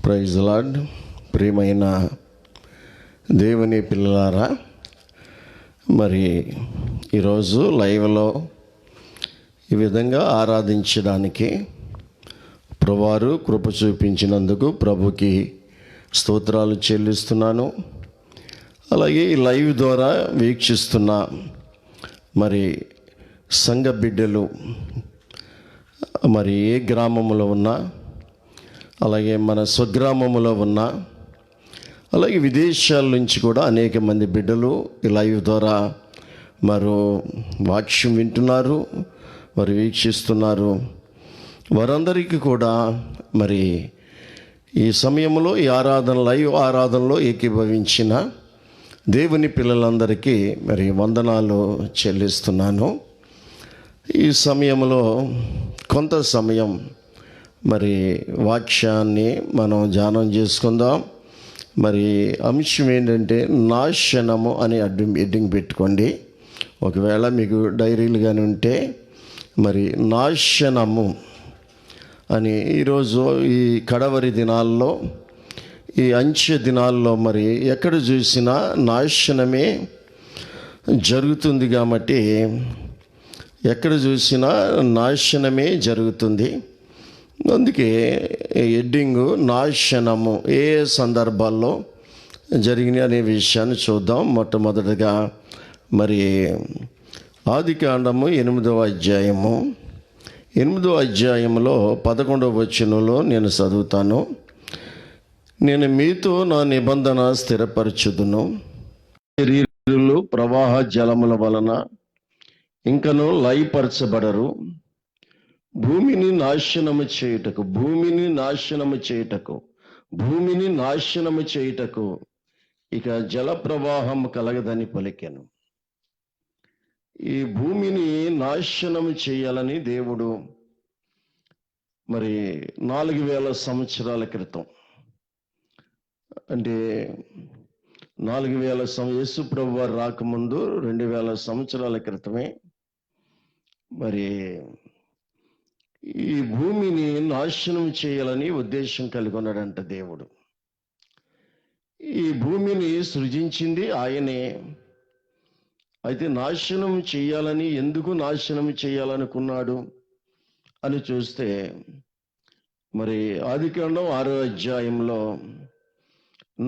Praise lord. ప్రియమైన దేవుని పిల్లలారా, మరి ఈరోజు లైవ్లో ఈ విధంగా ఆరాధించడానికి ప్రభువారు కృప చూపించినందుకు ప్రభుకి స్తోత్రాలు చెల్లిస్తున్నాను. అలాగే ఈ లైవ్ ద్వారా వీక్షిస్తున్న మరి సంఘ బిడ్డలు మరి ఏ గ్రామంలో ఉన్నా, అలాగే మన స్వగ్రామంలో ఉన్న, అలాగే విదేశాల నుంచి కూడా అనేక మంది బిడ్డలు ఈ లైవ్ ద్వారా మరో వాక్యం వింటున్నారు, మరి వీక్షిస్తున్నారు. వారందరికీ కూడా మరి ఈ సమయంలో ఈ లైవ్ ఆరాధనలో ఏకీభవించిన దేవుని పిల్లలందరికీ మరి వందనాలు చెల్లిస్తున్నాను. ఈ సమయంలో కొంత సమయం మరి వాక్యాన్ని మనం ధ్యానం చేసుకుందాం. మరి అంశం ఏంటంటే నాశనము అని హెడ్డింగ్ పెట్టుకోండి. ఒకవేళ మీకు డైరీలు కానీ ఉంటే మరి నాశనము అని ఈరోజు ఈ కడవరి దినాల్లో, ఈ అంచె దినాల్లో మరి ఎక్కడ చూసినా నాశనమే జరుగుతుంది. కాబట్టి ఎక్కడ చూసినా నాశనమే జరుగుతుంది. అందుకే హెడ్డింగు నాశనము ఏ సందర్భాల్లో జరిగినాయి అనే విషయాన్ని చూద్దాం. మొట్టమొదటిగా మరి ఆదికాండము 8వ అధ్యాయంలో 11వ వచనంలో నేను చదువుతాను. నేను మీతో నా నిబంధన స్థిరపరచుదును, శరీరులు ప్రవాహ జలముల వలన ఇంకను లయపరచబడరు. భూమిని నాశనము చేయుటకు ఇక జల ప్రవాహం కలగదని పలికెను. ఈ భూమిని నాశనము చేయాలని దేవుడు మరి 4000 సంవత్సరాల క్రితం, అంటే 4000 యేసు ప్రభు వారు రాకముందు 2000 సంవత్సరాల క్రితమే మరి ఈ భూమిని నాశనం చేయాలని ఉద్దేశం కలిగి ఉన్నాడంట దేవుడు. ఈ భూమిని సృజించింది ఆయనే. అయితే నాశనం చేయాలని, ఎందుకు నాశనం చేయాలనుకున్నాడు అని చూస్తే మరి ఆదికాండం 6వ అధ్యాయంలో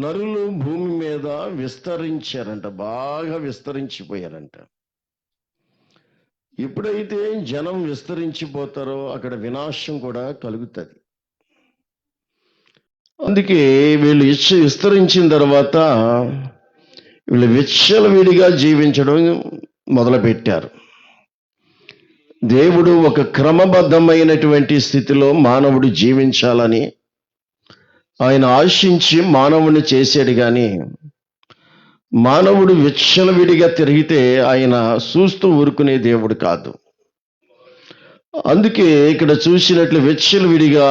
నరులు భూమి మీద విస్తరించారంట, బాగా విస్తరించిపోయారంట. ఎప్పుడైతే జనం విస్తరించిపోతారో అక్కడ వినాశం కూడా కలుగుతుంది. అందుకే వీళ్ళు విస్తరించిన తర్వాత వీళ్ళు విచ్చలవిడిగా జీవించడం మొదలుపెట్టారు. దేవుడు ఒక క్రమబద్ధమైనటువంటి స్థితిలో మానవుడు జీవించాలని ఆయన ఆశించి మానవుని చేశాడు. కానీ మానవుడు విచ్చలవిడిగా తిరిగితే ఆయన చూస్తూ ఊరుకునే దేవుడు కాదు. అందుకే ఇక్కడ చూసినట్లు విచ్చలవిడిగా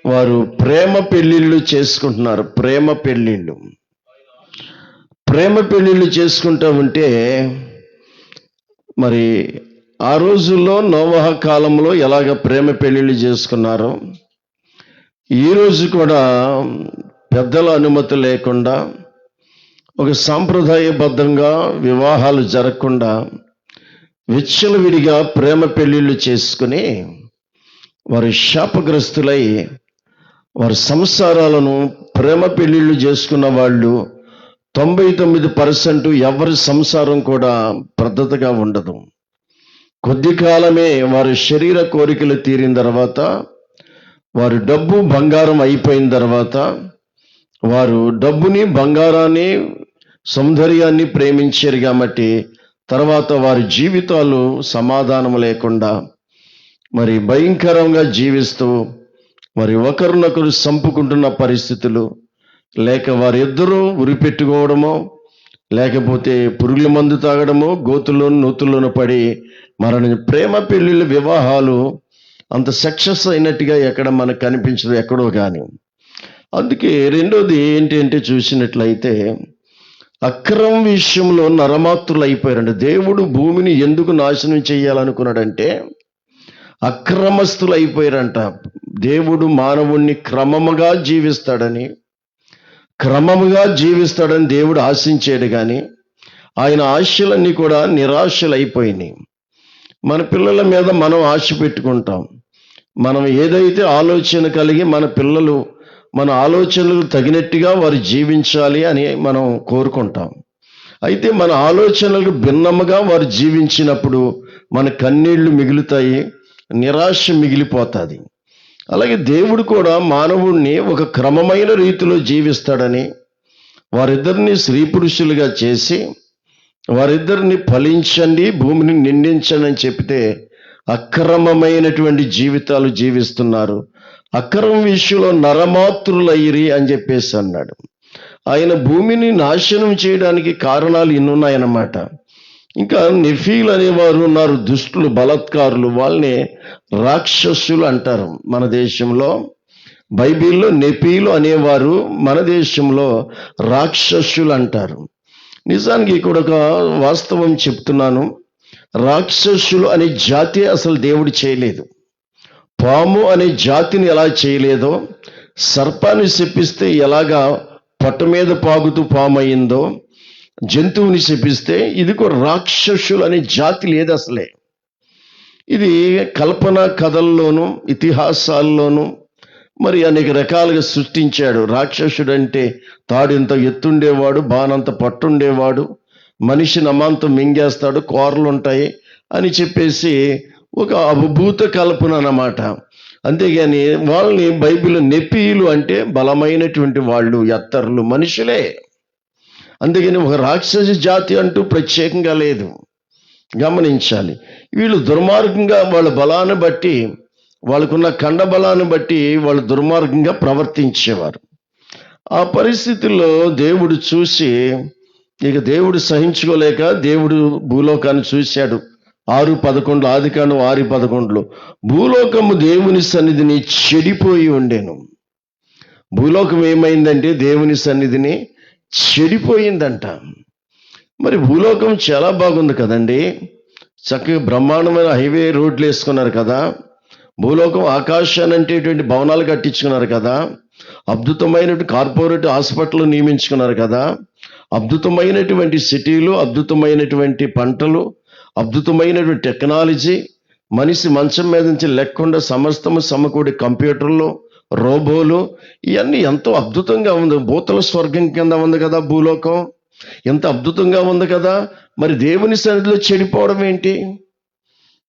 వారు ప్రేమ పెళ్ళిళ్ళు చేసుకుంటున్నారు. ప్రేమ పెళ్ళిళ్ళు చేసుకుంటూ ఉంటే మరి ఆ రోజుల్లో నోవహ కాలంలో ఎలాగ ప్రేమ పెళ్ళిళ్ళు చేసుకున్నారో ఈరోజు కూడా పెద్దల అనుమతి లేకుండా, ఒక సాంప్రదాయబద్ధంగా వివాహాలు జరగకుండా విచ్చలవిడిగా ప్రేమ పెళ్ళిళ్ళు చేసుకుని వారి శాపగ్రస్తులై వారి సంసారాలను, ప్రేమ పెళ్ళిళ్ళు చేసుకున్న వాళ్ళు 99% ఎవరి సంసారం కూడా పద్ధతిగా ఉండదు. కొద్ది కాలమే వారి శరీర కోరికలు తీరిన తర్వాత, వారు డబ్బు బంగారం అయిపోయిన తర్వాత, వారు డబ్బుని, బంగారాన్ని, సౌందర్యాన్ని ప్రేమించారు. కాబట్టి తర్వాత వారి జీవితాలు సమాధానం లేకుండా మరి భయంకరంగా జీవిస్తూ మరి ఒకరినొకరు చంపుకుంటున్న పరిస్థితులు, లేక వారిద్దరూ ఉరిపెట్టుకోవడమో, లేకపోతే పురుగుల మందు తాగడమో, గోతుల్లోను నూతుల్లోనూ పడి ప్రేమ పెళ్ళిళ్ళ వివాహాలు అంత సక్సెస్ అయినట్టుగా ఎక్కడ మనకు కనిపించదు, ఎక్కడో కానీ. అందుకే రెండోది ఏంటంటే చూసినట్లయితే అక్రమ విషయంలో నరమాత్రులు అయిపోయారండి. దేవుడు భూమిని ఎందుకు నాశనం చేయాలనుకున్నాడంటే అక్రమస్తులు అయిపోయారంట. దేవుడు మానవుణ్ణి క్రమముగా జీవిస్తాడని దేవుడు ఆశించాడు, కానీ ఆయన ఆశలన్నీ కూడా నిరాశలైపోయినాయి. మన పిల్లల మీద మనం ఆశ పెట్టుకుంటాం. మనం ఏదైతే ఆలోచన కలిగి మన పిల్లలు మన ఆలోచనలకు తగినట్టుగా వారు జీవించాలి అని మనం కోరుకుంటాం. అయితే మన ఆలోచనలకు భిన్నముగా వారు జీవించినప్పుడు మన కన్నీళ్లు మిగులుతాయి, నిరాశ మిగిలిపోతుంది. అలాగే దేవుడు కూడా మానవుణ్ణి ఒక క్రమమైన రీతిలో జీవిస్తాడని, వారిద్దరిని స్త్రీ పురుషులుగా చేసి వారిద్దరిని ఫలించండి, భూమిని నిండించండి అని చెప్తే అక్రమమైనటువంటి జీవితాలు జీవిస్తున్నారు. అక్రమ విషయంలో నరమాతృలైరి అని చెప్పేసి అన్నాడు. ఆయన భూమిని నాశనం చేయడానికి కారణాలు ఇన్నున్నాయన్నమాట. ఇంకా నెఫీలు అనేవారు ఉన్నారు, దుష్టులు, బలత్కారులు. వాళ్ళని రాక్షసులు అంటారు. మన దేశంలో బైబిల్లో నెఫీలు అనేవారు, మన దేశంలో రాక్షసులు అంటారు. నిజానికి ఇక్కడ ఒక వాస్తవం చెప్తున్నాను. రాక్షసులు అనే జాతి అసలు దేవుడు చేయలేదు. పాము అనే జాతిని ఎలా చేయలేదో, సర్పాన్ని శపిస్తే ఎలాగా పొట్ట మీద పాగుతూ పాము అయిందో, జంతువుని శపిస్తే ఇదిగో రాక్షసులు అనే జాతి లేదు అసలే. ఇది కల్పన కథల్లోనూ ఇతిహాసాల్లోనూ మరి అనేక రకాలుగా సృష్టించాడు. రాక్షసుడు అంటే తాడింత ఎత్తుండేవాడు, బానంత పట్టుండేవాడు, మనిషిని అమాంతం మింగేస్తాడు, కోరలు ఉంటాయి అని చెప్పేసి ఒక అభూత కల్పన అన్నమాట. అంతేగాని వాళ్ళని బైబిల్ నెపీలు అంటే బలమైనటువంటి వాళ్ళు, ఎత్తర్లు, మనుషులే. అందుకని ఒక రాక్షస జాతి అంటూ ప్రత్యేకంగా లేదు. గమనించాలి. వీళ్ళు దుర్మార్గంగా వాళ్ళ బలాన్ని బట్టి, వాళ్ళకున్న కండ బలాన్ని బట్టి వాళ్ళు దుర్మార్గంగా ప్రవర్తించేవారు. ఆ పరిస్థితుల్లో దేవుడు చూసి, ఇక దేవుడు సహించుకోలేక దేవుడు భూలోకాన్ని చూశాడు. 6:11 ఆదికాండం 6:11 భూలోకము దేవుని సన్నిధిని చెడిపోయి ఉండెను. భూలోకం ఏమైందంటే దేవుని సన్నిధిని చెడిపోయిందంట. మరి భూలోకం చాలా బాగుంది కదండి. చక్కగా బ్రహ్మాండమైన హైవే రోడ్లు వేసుకున్నారు కదా. భూలోకం ఆకాశాన్ని అంటేటువంటి భవనాలు కట్టించుకున్నారు కదా. అద్భుతమైనటువంటి కార్పొరేట్ హాస్పిటల్ నియమించుకున్నారు కదా. అద్భుతమైనటువంటి సిటీలు, అద్భుతమైనటువంటి పంటలు, అద్భుతమైనటువంటి టెక్నాలజీ, మనిషి మంచం మీద నుంచి లేకుండా సమస్తము సమకూడి కంప్యూటర్లు, రోబోలు, ఇవన్నీ ఎంతో అద్భుతంగా ఉంది. భూతల స్వర్గం కింద ఉంది కదా భూలోకం. ఎంత అద్భుతంగా ఉంది కదా. మరి దేవుని సన్నిధిలో చెడిపోవడం ఏంటి?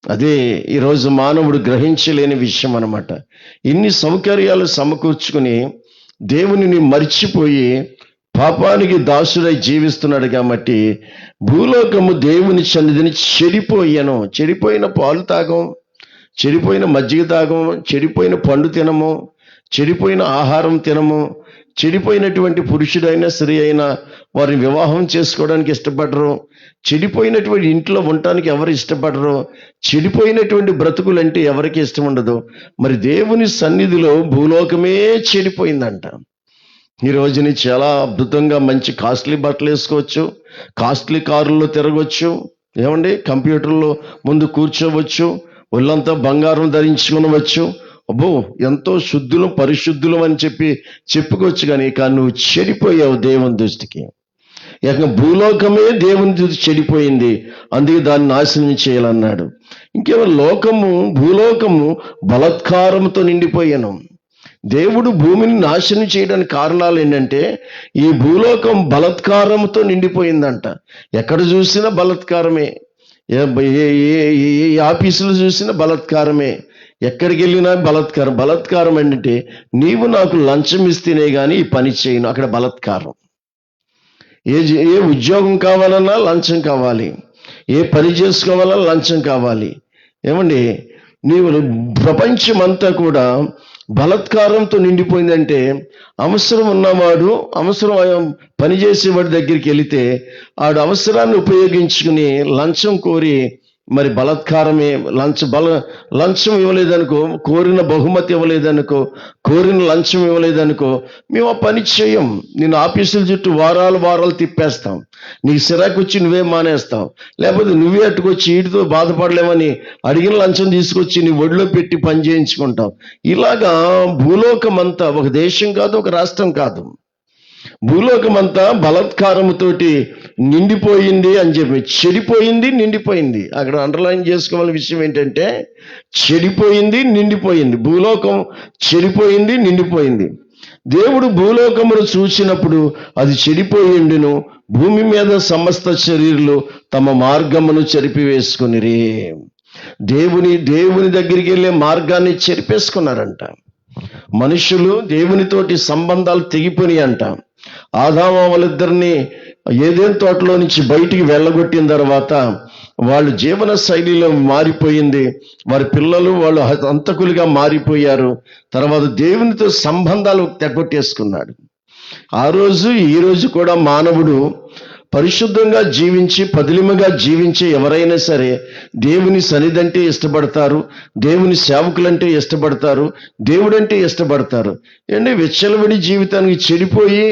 అదే ఈరోజు మానవుడు గ్రహించలేని విషయం అన్నమాట. ఇన్ని సౌకర్యాలు సమకూర్చుకుని దేవునిని మర్చిపోయి పాపానికి దాసుడై జీవిస్తున్నాడు కాబట్టి భూలోకము దేవుని సన్నిధిని చెడిపోయాను. చెడిపోయిన పాలు తాగం, చెడిపోయిన మజ్జిగ తాగం, చెడిపోయిన పండు తినము, చెడిపోయిన ఆహారం తినము. చెడిపోయినటువంటి పురుషుడైనా స్త్రీ అయినా వారిని వివాహం చేసుకోవడానికి ఇష్టపడరు. చెడిపోయినటువంటి ఇంట్లో ఉండటానికి ఎవరు ఇష్టపడరు. చెడిపోయినటువంటి బ్రతుకులంటే ఎవరికి ఇష్టం ఉండదు. మరి దేవుని సన్నిధిలో భూలోకమే చెడిపోయిందంట. ఈ రోజుని చాలా అద్భుతంగా మంచి కాస్ట్లీ బట్టలు వేసుకోవచ్చు, కాస్ట్లీ కారుల్లో తిరగవచ్చు, ఏమండి కంప్యూటర్లో ముందు కూర్చోవచ్చు, ఒళ్ళంతా బంగారం ధరించుకునవచ్చు. అబ్బో ఎంతో శుద్ధులు పరిశుద్ధులు అని చెప్పుకోవచ్చు. కానీ నువ్వు చెడిపోయావు దేవుని దృష్టికి. ఇక భూలోకమే దేవుని దృష్టి చెడిపోయింది, అందుకే దాన్ని నాశనం చేయాలన్నాడు. ఇంకేమో భూలోకము బలాత్కారంతో నిండిపోయాను. దేవుడు భూమిని నాశనం చేయడానికి కారణాలు ఏంటంటే ఈ భూలోకం బలాత్కారంతో నిండిపోయిందంట. ఎక్కడ చూసినా బలాత్కారమే, ఏ ఆఫీసులు చూసినా బలాత్కారమే, ఎక్కడికి వెళ్ళినా బలాత్కారం. బలాత్కారం అంటే నీవు నాకు లంచం ఇస్తేనే కానీ ఈ పని చేయను, అక్కడ బలాత్కారం. ఏ ఉద్యోగం కావాలన్నా లంచం కావాలి, ఏ పని చేసుకోవాలన్నా లంచం కావాలి. ఏమండి, నీవు ప్రపంచం అంతా కూడా బలాత్కారంతో నిండిపోయిందంటే అవసరం ఉన్నవాడు, అవసరం పనిచేసేవాడి దగ్గరికి వెళితే ఆడు అవసరాన్ని ఉపయోగించుకుని లంచం కోరి మరి బలాత్కారమే లంచం ఇవ్వలేదనుకో, కోరిన బహుమతి ఇవ్వలేదనుకో, కోరిన లంచం ఇవ్వలేదనుకో, మేము ఆ పని చేయం. నేను ఆఫీసుల చుట్టూ వారాలు తిప్పేస్తాం. నీకు సిరాకు వచ్చి నువ్వే మానేస్తాం. లేకపోతే నువ్వే అట్టుకొచ్చి వీటితో బాధపడలేమని అడిగిన లంచం తీసుకొచ్చి నీ ఒడిలో పెట్టి పని చేయించుకుంటాం. ఇలాగా భూలోకం అంతా, ఒక దేశం కాదు, ఒక రాష్ట్రం కాదు, భూలోకమంతా బలాత్కారముతోటి నిండిపోయింది అని చెప్పి, చెడిపోయింది, నిండిపోయింది. అక్కడ అండర్లైన్ చేసుకోవాల్సిన విషయం ఏంటంటే, చెడిపోయింది, నిండిపోయింది. భూలోకం చెడిపోయింది, నిండిపోయింది. దేవుడు భూలోకమును చూసినప్పుడు అది చెడిపోయిండును, భూమి మీద సమస్త శరీరులు తమ మార్గమును చెరిపివేసుకునిరి. దేవుని దగ్గరికి వెళ్ళే మార్గాన్ని చెరిపేసుకున్నారంట. మనుషులు దేవునితోటి సంబంధాలు తెగిపోయి అంట. ఆదాము వాళ్ళిద్దరిని ఏదెన్ తోటలో నుంచి బయటికి వెళ్ళగొట్టిన తర్వాత వాళ్ళు జీవన శైలిలో మారిపోయింది. వారి పిల్లలు వాళ్ళు హంతకులుగా మారిపోయారు. తర్వాత దేవునితో సంబంధాలు తెగొట్టేసుకున్నాడు. ఆ రోజు ఈ రోజు కూడా మానవుడు పరిశుద్ధంగా జీవించి పదిలిమగా జీవించే ఎవరైనా సరే దేవుని సన్నిధంటే ఇష్టపడతారు, దేవుని సేవకులంటే ఇష్టపడతారు, దేవుడంటే ఇష్టపడతారు. ఏంటి విచ్చలవిడి జీవితానికి చెడిపోయి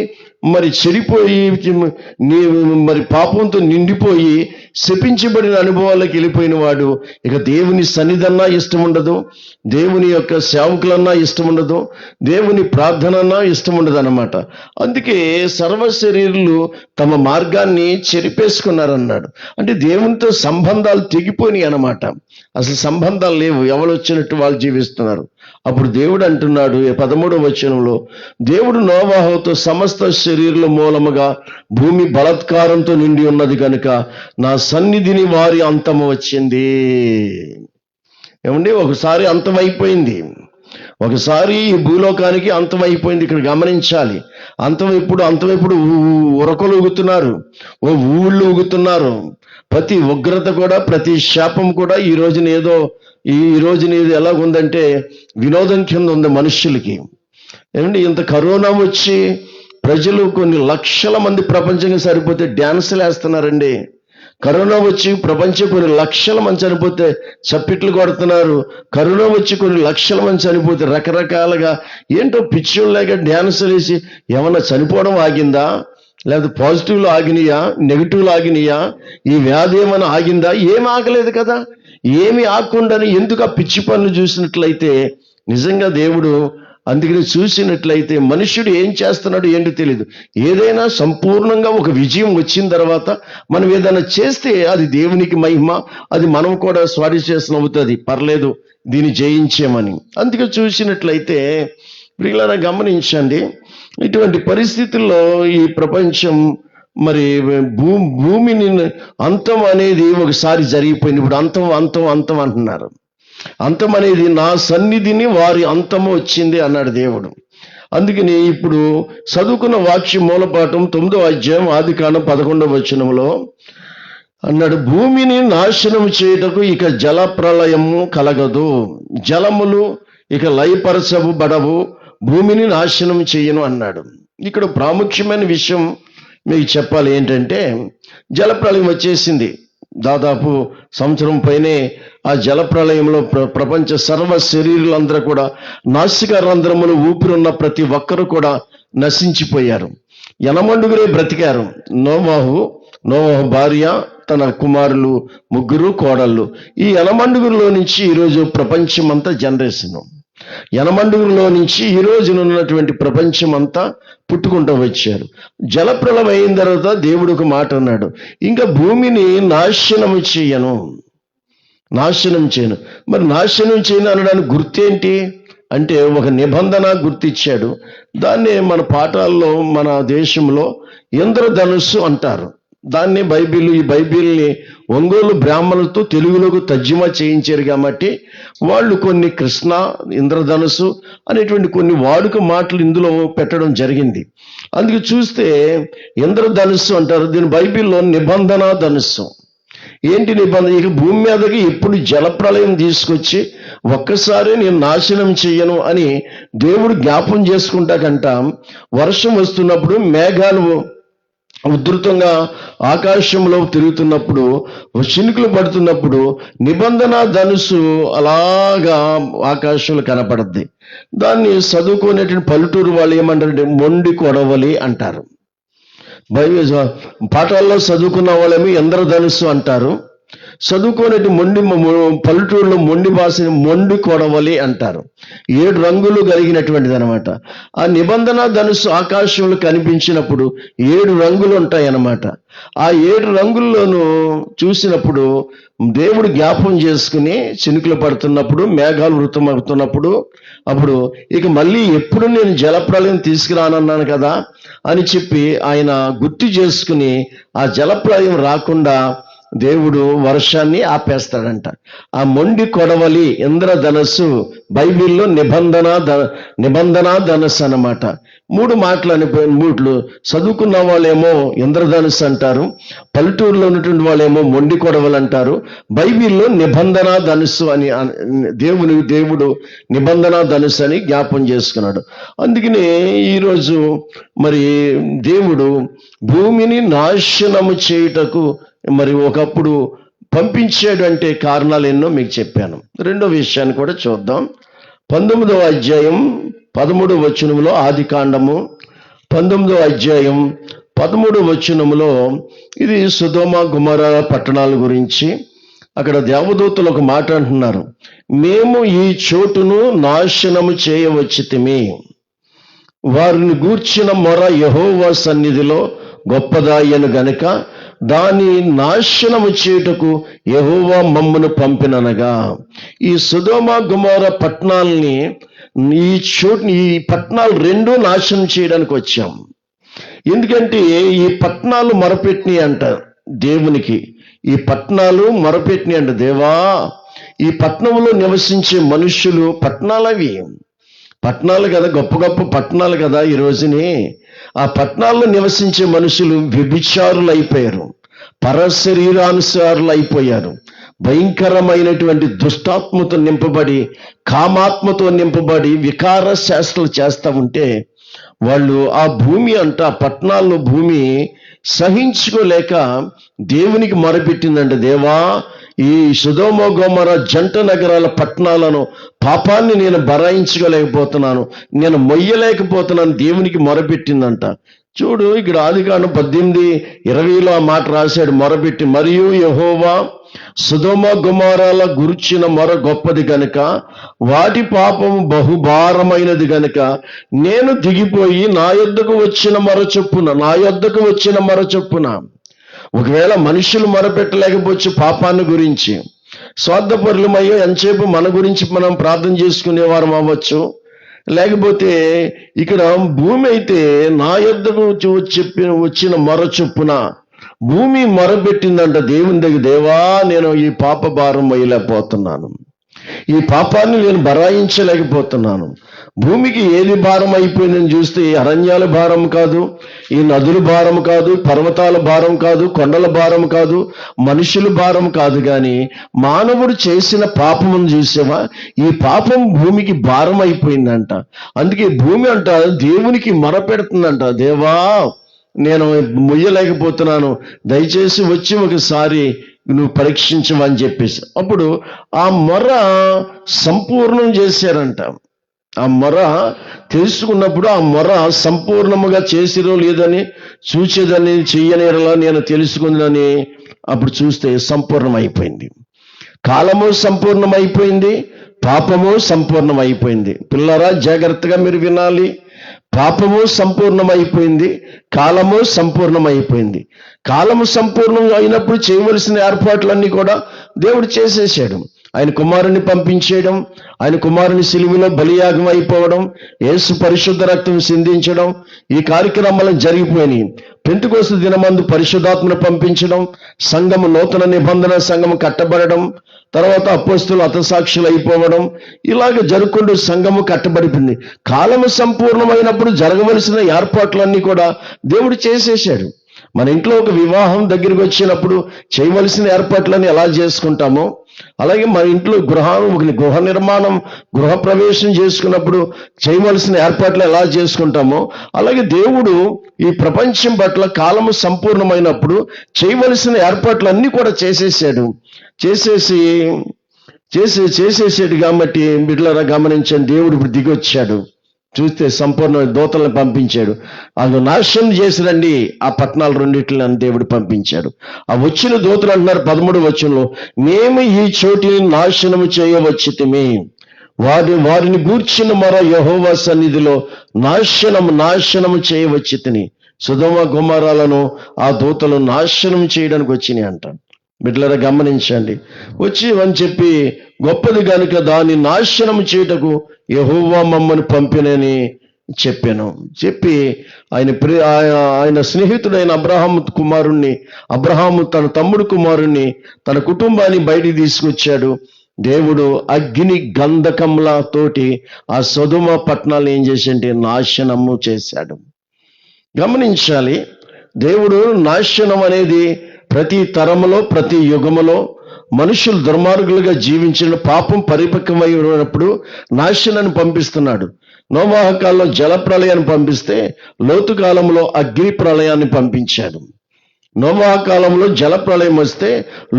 మరి పాపంతో నిండిపోయి శపించబడిన అనుభవాలకు వెళ్ళిపోయిన వాడు ఇక దేవుని సన్నిధన్నా ఇష్టం ఉండదు, దేవుని యొక్క సేవకులన్నా ఇష్టం ఉండదు, దేవుని ప్రార్థనన్నా ఇష్టం ఉండదు అన్నమాట. అందుకే సర్వ శరీరులు తమ మార్గాన్ని చెరిపేసుకున్నారన్నాడు. అంటే దేవునితో సంబంధాలు తెగిపోయినాయి అన్నమాట. అసలు సంబంధాలు లేవు, ఎవరు వచ్చినట్టు వాళ్ళు జీవిస్తున్నారు. అప్పుడు దేవుడు అంటున్నాడు 13వ వచనంలో, దేవుడు నోవాహుతో సమస్త శరీరుల మూలముగా భూమి బలాత్కారంతో నిండి ఉన్నది కనుక నా సన్నిధిని వారి అంతము వచ్చింది. ఏమండి, ఒకసారి అంతమైపోయింది, ఒకసారి ఈ భూలోకానికి అంతమైపోయింది. ఇక్కడ గమనించాలి, అంతమైప్పుడు ఉరకలు ఊగుతున్నారు, ఊళ్ళు ఊగుతున్నారు. ప్రతి ఉగ్రత కూడా, ప్రతి శాపం కూడా ఈ రోజున ఏదో ఎలాగుందంటే వినోదం కింద ఉంది మనుషులకి. ఏమండి, ఇంత కరోనా వచ్చి ప్రజలు కొన్ని లక్షల మంది ప్రపంచంగా సరిపోతే డ్యాన్సులు వేస్తున్నారండి. కరోనా వచ్చి ప్రపంచం కొన్ని లక్షల మంది చనిపోతే చప్పిట్లు కొడుతున్నారు. కరోనా వచ్చి కొన్ని లక్షల మంది చనిపోతే రకరకాలుగా ఏంటో పిచ్చోళ్ళగా డ్యాన్సులు వేసి ఏమన్నా చనిపోవడం ఆగిందా, లేకపోతే పాజిటివ్లు ఆగినాయా, నెగిటివ్లు ఆగినాయా, ఈ వ్యాధి ఏమైనా ఆగిందా? ఏమి ఆగలేదు కదా. ఏమి ఆగకుండానే ఎందుకు ఆ పిచ్చి పనులు చూసినట్లయితే నిజంగా దేవుడు అందుకని చూసినట్లయితే మనుష్యుడు ఏం చేస్తున్నాడు ఏంటో తెలియదు. ఏదైనా సంపూర్ణంగా ఒక విజయం వచ్చిన తర్వాత మనం ఏదైనా చేస్తే అది దేవునికి మహిమ, అది మనం కూడా స్వాదిచేసిన అవుతుంది. పర్లేదు, దీన్ని జయించేమని. అందుకే చూసినట్లయితే ప్రియులారా గమనించండి, ఇటువంటి పరిస్థితుల్లో ఈ ప్రపంచం మరి భూమిని అంతం అనేది ఒకసారి జరిగిపోయింది. ఇప్పుడు అంతం అంటున్నారు. అంతం అనేది నా సన్నిధిని వారి అంతము వచ్చింది అన్నాడు దేవుడు. అందుకని ఇప్పుడు చదువుకున్న వాక్య మూలపాఠం 9వ అధ్యాయం ఆదికాండం 11వ వచనంలో అన్నాడు, భూమిని నాశనం చేయుటకు ఇక జల ప్రళయము కలగదు, జలములు ఇక లయపరచబడవు, భూమిని నాశనం చేయను అన్నాడు. ఇక్కడ ప్రాముఖ్యమైన విషయం మీకు చెప్పాలి ఏంటంటే, జలప్రళయం వచ్చేసింది. దాదాపు సంవత్సరం పైనే ఆ జలప్రళయంలో ప్రపంచ సర్వ శరీరులందరూ కూడా నాసిక రంధ్రములు ఊపిరున్న ప్రతి ఒక్కరు కూడా నశించిపోయారు. యనమండుగురే బ్రతికారు. నోవాహు భార్య, తన కుమారులు, 3 కోడళ్ళు. ఈ యనమండుగురిలో నుంచి ఈరోజు ప్రపంచం అంతా జనరేషన్. యనమండుగురిలో నుంచి ఈ రోజున ఉన్నటువంటి ప్రపంచం అంతా పుట్టుకుంటూ వచ్చారు. జలప్రళయం అయిన తర్వాత దేవుడు ఒక మాట అన్నాడు, ఇంకా భూమిని నాశనం చేయను. మరి నాశనం చేయను అనడానికి గుర్తేంటి అంటే ఒక నిబంధన గుర్తిచ్చాడు. దాన్నే మన పాఠాల్లో మన దేశంలో ఇంద్రధనుస్సు అంటారు. దాన్ని ఈ బైబిల్ని ఒంగోలు బ్రాహ్మణులతో తెలుగులోకి తర్జుమా చేయించారు కాబట్టి వాళ్ళు కొన్ని కృష్ణ, ఇంద్రధనుసు అనేటువంటి కొన్ని వాడుక మాటలు ఇందులో పెట్టడం జరిగింది. అందుకు చూస్తే ఇంద్రధనుస్సు అంటారు, దీని బైబిల్లో నిబంధన ధనుస్సు. ఏంటి నిబంధన? ఇక భూమి మీదకి ఎప్పుడు జలప్రళయం తీసుకొచ్చి ఒక్కసారి నేను నాశనం చెయ్యను అని దేవుడు జ్ఞాపం చేసుకుంటాకంట. వర్షం వస్తున్నప్పుడు మేఘాలు ఉధృతంగా ఆకాశంలో తిరుగుతున్నప్పుడు, చినుకులు పడుతున్నప్పుడు నిబంధన ధనుసు అలాగా ఆకాశంలో కనపడద్ది. దాన్ని చదువుకునేటువంటి పల్లెటూరు వాళ్ళు ఏమంటారంటే మొండి కొడవలి అంటారు. పాఠాల్లో చదువుకున్న వాళ్ళేమో ఇంద్రధనుస్సు అంటారు. చదువుకోనేటి పల్లెటూరులో మొండి భాషని మొండి కొడవలి అంటారు. 7 రంగులు కలిగినటువంటిది అనమాట. ఆ నిబంధన ధనుసు ఆకాశంలో కనిపించినప్పుడు 7 రంగులు ఉంటాయి అన్నమాట. ఆ 7 రంగుల్లోనూ చూసినప్పుడు దేవుడు జ్ఞాపం చేసుకుని చినుకులు పడుతున్నప్పుడు, మేఘాలు వృతమవుతున్నప్పుడు, అప్పుడు ఇక మళ్ళీ ఎప్పుడు నేను జలప్రలయం తీసుకురానన్నాను కదా అని చెప్పి ఆయన గుర్తు చేసుకుని ఆ జలప్రలయం రాకుండా దేవుడు వర్షాన్ని ఆపేస్తాడంట. ఆ మొండి కొడవలి ఇంద్రధనస్సు బైబిల్లో నిబంధన ధనస్సు అన్నమాట. 3 మాటలు చదువుకున్న వాళ్ళేమో ఇంద్రధనుస్సు అంటారు, పల్లెటూరులో ఉన్నటువంటి వాళ్ళేమో మొండి కొడవలు అంటారు. బైబిల్లో నిబంధన ధనుస్సు అని దేవుడు నిబంధన ధనుస్సు అని జ్ఞాపం చేసుకున్నాడు. అందుకనే ఈరోజు మరి దేవుడు భూమిని నాశనము చేయుటకు మరి ఒకప్పుడు పంపించాడు అంటే కారణాలు ఎన్నో మీకు చెప్పాను. రెండో విషయాన్ని కూడా చూద్దాం. 19వ అధ్యాయం 13వ వచనంలో, ఆది కాండము 19వ అధ్యాయం 13వ వచనంలో ఇది సొదొమ గొమొర్రా పట్టణాల గురించి. అక్కడ దేవదూతలు ఒక మాట అంటున్నారు, మేము ఈ చోటును నాశనము చేయవచ్చితిమి, వారిని గూర్చిన మొర యెహోవా సన్నిధిలో గొప్పదాయను గనుక దాని నాశనము చేయుటకు యెహోవా మమ్మును పంపిననగా. ఈ సొదొమ గొమొర్రా పట్టణాలని ఈ పట్టణాలు 2 నాశనం చేయడానికి వచ్చాం. ఎందుకంటే ఈ పట్టణాలు మొరపెట్టినాయి అంట దేవునికి. ఈ పట్టణాలు మొరపెట్టినాయి అంట, దేవా ఈ పట్టణంలో నివసించే మనుష్యులు, పట్టణాలు కదా, గొప్ప గొప్ప పట్టణాలు కదా ఈ రోజుని. ఆ పట్టణాల్లో నివసించే మనుషులు వ్యభిచారులు అయిపోయారు, పరశరీరానుసారులు అయిపోయారు, భయంకరమైనటువంటి దుష్టాత్మతో నింపబడి, కామాత్మతో నింపబడి వికార శాస్త్రాలు చేస్తూ ఉంటే వాళ్ళు ఆ భూమి అంట, పట్టణాల్లో భూమి సహించుకోలేక దేవునికి మొరపెట్టిందంట, దేవా ఈ సొదొమ గొమొర్రా జంట నగరాల పట్టణాలను పాపాన్ని నేను భరాయించుకోలేకపోతున్నాను, నేను మొయ్యలేకపోతున్నాను, దేవునికి మొరపెట్టిందంట. చూడు ఇక్కడ ఆదికాండం 18:20 ఆ మాట రాశాడు, మొరపెట్టి, మరియు యెహోవా సొదొమ గొమొర్రాల గురించిన మొర గొప్పది గనుక వాటి పాపము బహుభారమైనది గనుక నేను దిగిపోయి నా యొద్దకు వచ్చిన మొర చొప్పున ఒకవేళ మనుషులు మొరపెట్టలేకపోవచ్చు పాపాన్ని గురించి, స్వార్థపరులమయ్యో ఎంతసేపు మన గురించి మనం ప్రార్థన చేసుకునేవారం అవ్వచ్చు, లేకపోతే ఇక్కడ భూమి అయితే నా యొద్దకు వచ్చిన మొర చొప్పున భూమి మొరపెట్టిందంట దేవుని దగ్గర, దేవా నేను ఈ పాప భారం వేయలేకపోతున్నాను, ఈ పాపాన్ని నేను భరాయించలేకపోతున్నాను. భూమికి ఏది భారం అయిపోయిందని చూస్తే అరణ్యాల భారం కాదు, ఈ నదుల భారం కాదు, పర్వతాల భారం కాదు, కొండల భారం కాదు, మనుషుల భారం కాదు, కానీ మానవుడు చేసిన పాపమును చూసావా, ఈ పాపం భూమికి భారం అయిపోయిందంట. అందుకే భూమి అంట దేవునికి మొరపెడుతుందంట, దేవా నేను మొయ్యలేకపోతున్నాను, దయచేసి వచ్చి ఒకసారి నువ్వు పరీక్షించమని చెప్పేసి. అప్పుడు ఆ మొర సంపూర్ణం చేశారంట. ఆ మొర తెలుసుకున్నప్పుడు ఆ మొర సంపూర్ణముగా చేసిరో లేదని చూచేదని, చెయ్యనేరలా నేను తెలుసుకుందని అప్పుడు చూస్తే సంపూర్ణమైపోయింది. కాలము సంపూర్ణమైపోయింది, పాపము సంపూర్ణమైపోయింది. పిల్లరా జాగ్రత్తగా మీరు వినాలి. పాపము సంపూర్ణమైపోయింది, కాలము సంపూర్ణమైపోయింది. కాలము సంపూర్ణం అయినప్పుడు చేయవలసిన ఏర్పాట్లన్నీ కూడా దేవుడు చేసేసాడు. ఆయన కుమారుని పంపించేయడం, ఆయన కుమారుని సిలువలో బలియాగం అయిపోవడం, యేసు పరిశుద్ధ రక్తం సిందించడం, ఈ కార్యక్రమాలు జరిగిపోయినాయి. పెంతెకొస్తు దినమందు పరిశుద్ధాత్మను పంపించడం, సంఘము నూతన నిబంధన సంఘము కట్టబడడం, తర్వాత అపోస్తులు హతసాక్షులు అయిపోవడం, ఇలాగ జరుగుకుంటూ సంఘము కట్టబడిపోయింది. కాలము సంపూర్ణమైనప్పుడు జరగవలసిన ఏర్పాట్లన్నీ కూడా దేవుడు చేసేసాడు. మన ఇంట్లో ఒక వివాహం దగ్గరికి వచ్చినప్పుడు చేయవలసిన ఏర్పాట్లను ఎలా చేసుకుంటామో, అలాగే మన ఇంట్లో గృహ నిర్మాణం, గృహ ప్రవేశం చేసుకున్నప్పుడు చేయవలసిన ఏర్పాట్లు ఎలా చేసుకుంటామో, అలాగే దేవుడు ఈ ప్రపంచం పట్ల కాలము సంపూర్ణమైనప్పుడు చేయవలసిన ఏర్పాట్లన్నీ కూడా చేసేసాడు. కాబట్టి బిడ్డలారా గమనించండి, దేవుడు ఇప్పుడు దిగొచ్చాడు. చూస్తే సంపూర్ణ దూతలను పంపించాడు. వాళ్ళు నాశనం చేసిరండి ఆ పట్టణాలు రెండిట్లని దేవుడు పంపించాడు. ఆ వచ్చిన దూతలు అంటున్నారు 13వ వచనంలో, మేము ఈ చోటిని నాశనము చేయవచ్చితిమి. వారిని గూర్చిన మరో యెహోవా సన్నిధిలో నాశనము చేయవచ్చితిని. సొదొమ గొమొర్రాలను ఆ దూతలు నాశనం చేయడానికి వచ్చినాయి అంట. బిడ్డలారా గమనించండి, వచ్చి అని చెప్పి గొప్పది కనుక దాన్ని నాశనం చేయుటకు యెహోవా మమ్మల్ని పంపినని చెప్పి ఆయన స్నేహితుడైన అబ్రహాము తన తమ్ముడు కుమారుణ్ణి తన కుటుంబాన్ని బయటికి తీసుకొచ్చాడు. దేవుడు అగ్ని గంధకంలా తోటి ఆ సొదొమ పట్టణాలను ఏం చేసింటే నాశనము చేశాడు. గమనించాలి, దేవుడు నాశనం అనేది ప్రతి తరములో ప్రతి యుగములో మనుషులు దుర్మార్గులుగా జీవించిన పాపం పరిపక్వమై ఉన్నప్పుడు నాశనాన్ని పంపిస్తున్నాడు. నోవాహు కాలంలో జల ప్రళయాన్ని పంపిస్తే లోతు కాలంలో అగ్ని ప్రళయాన్ని పంపించాడు. నోవాహు కాలంలో జల ప్రళయం వస్తే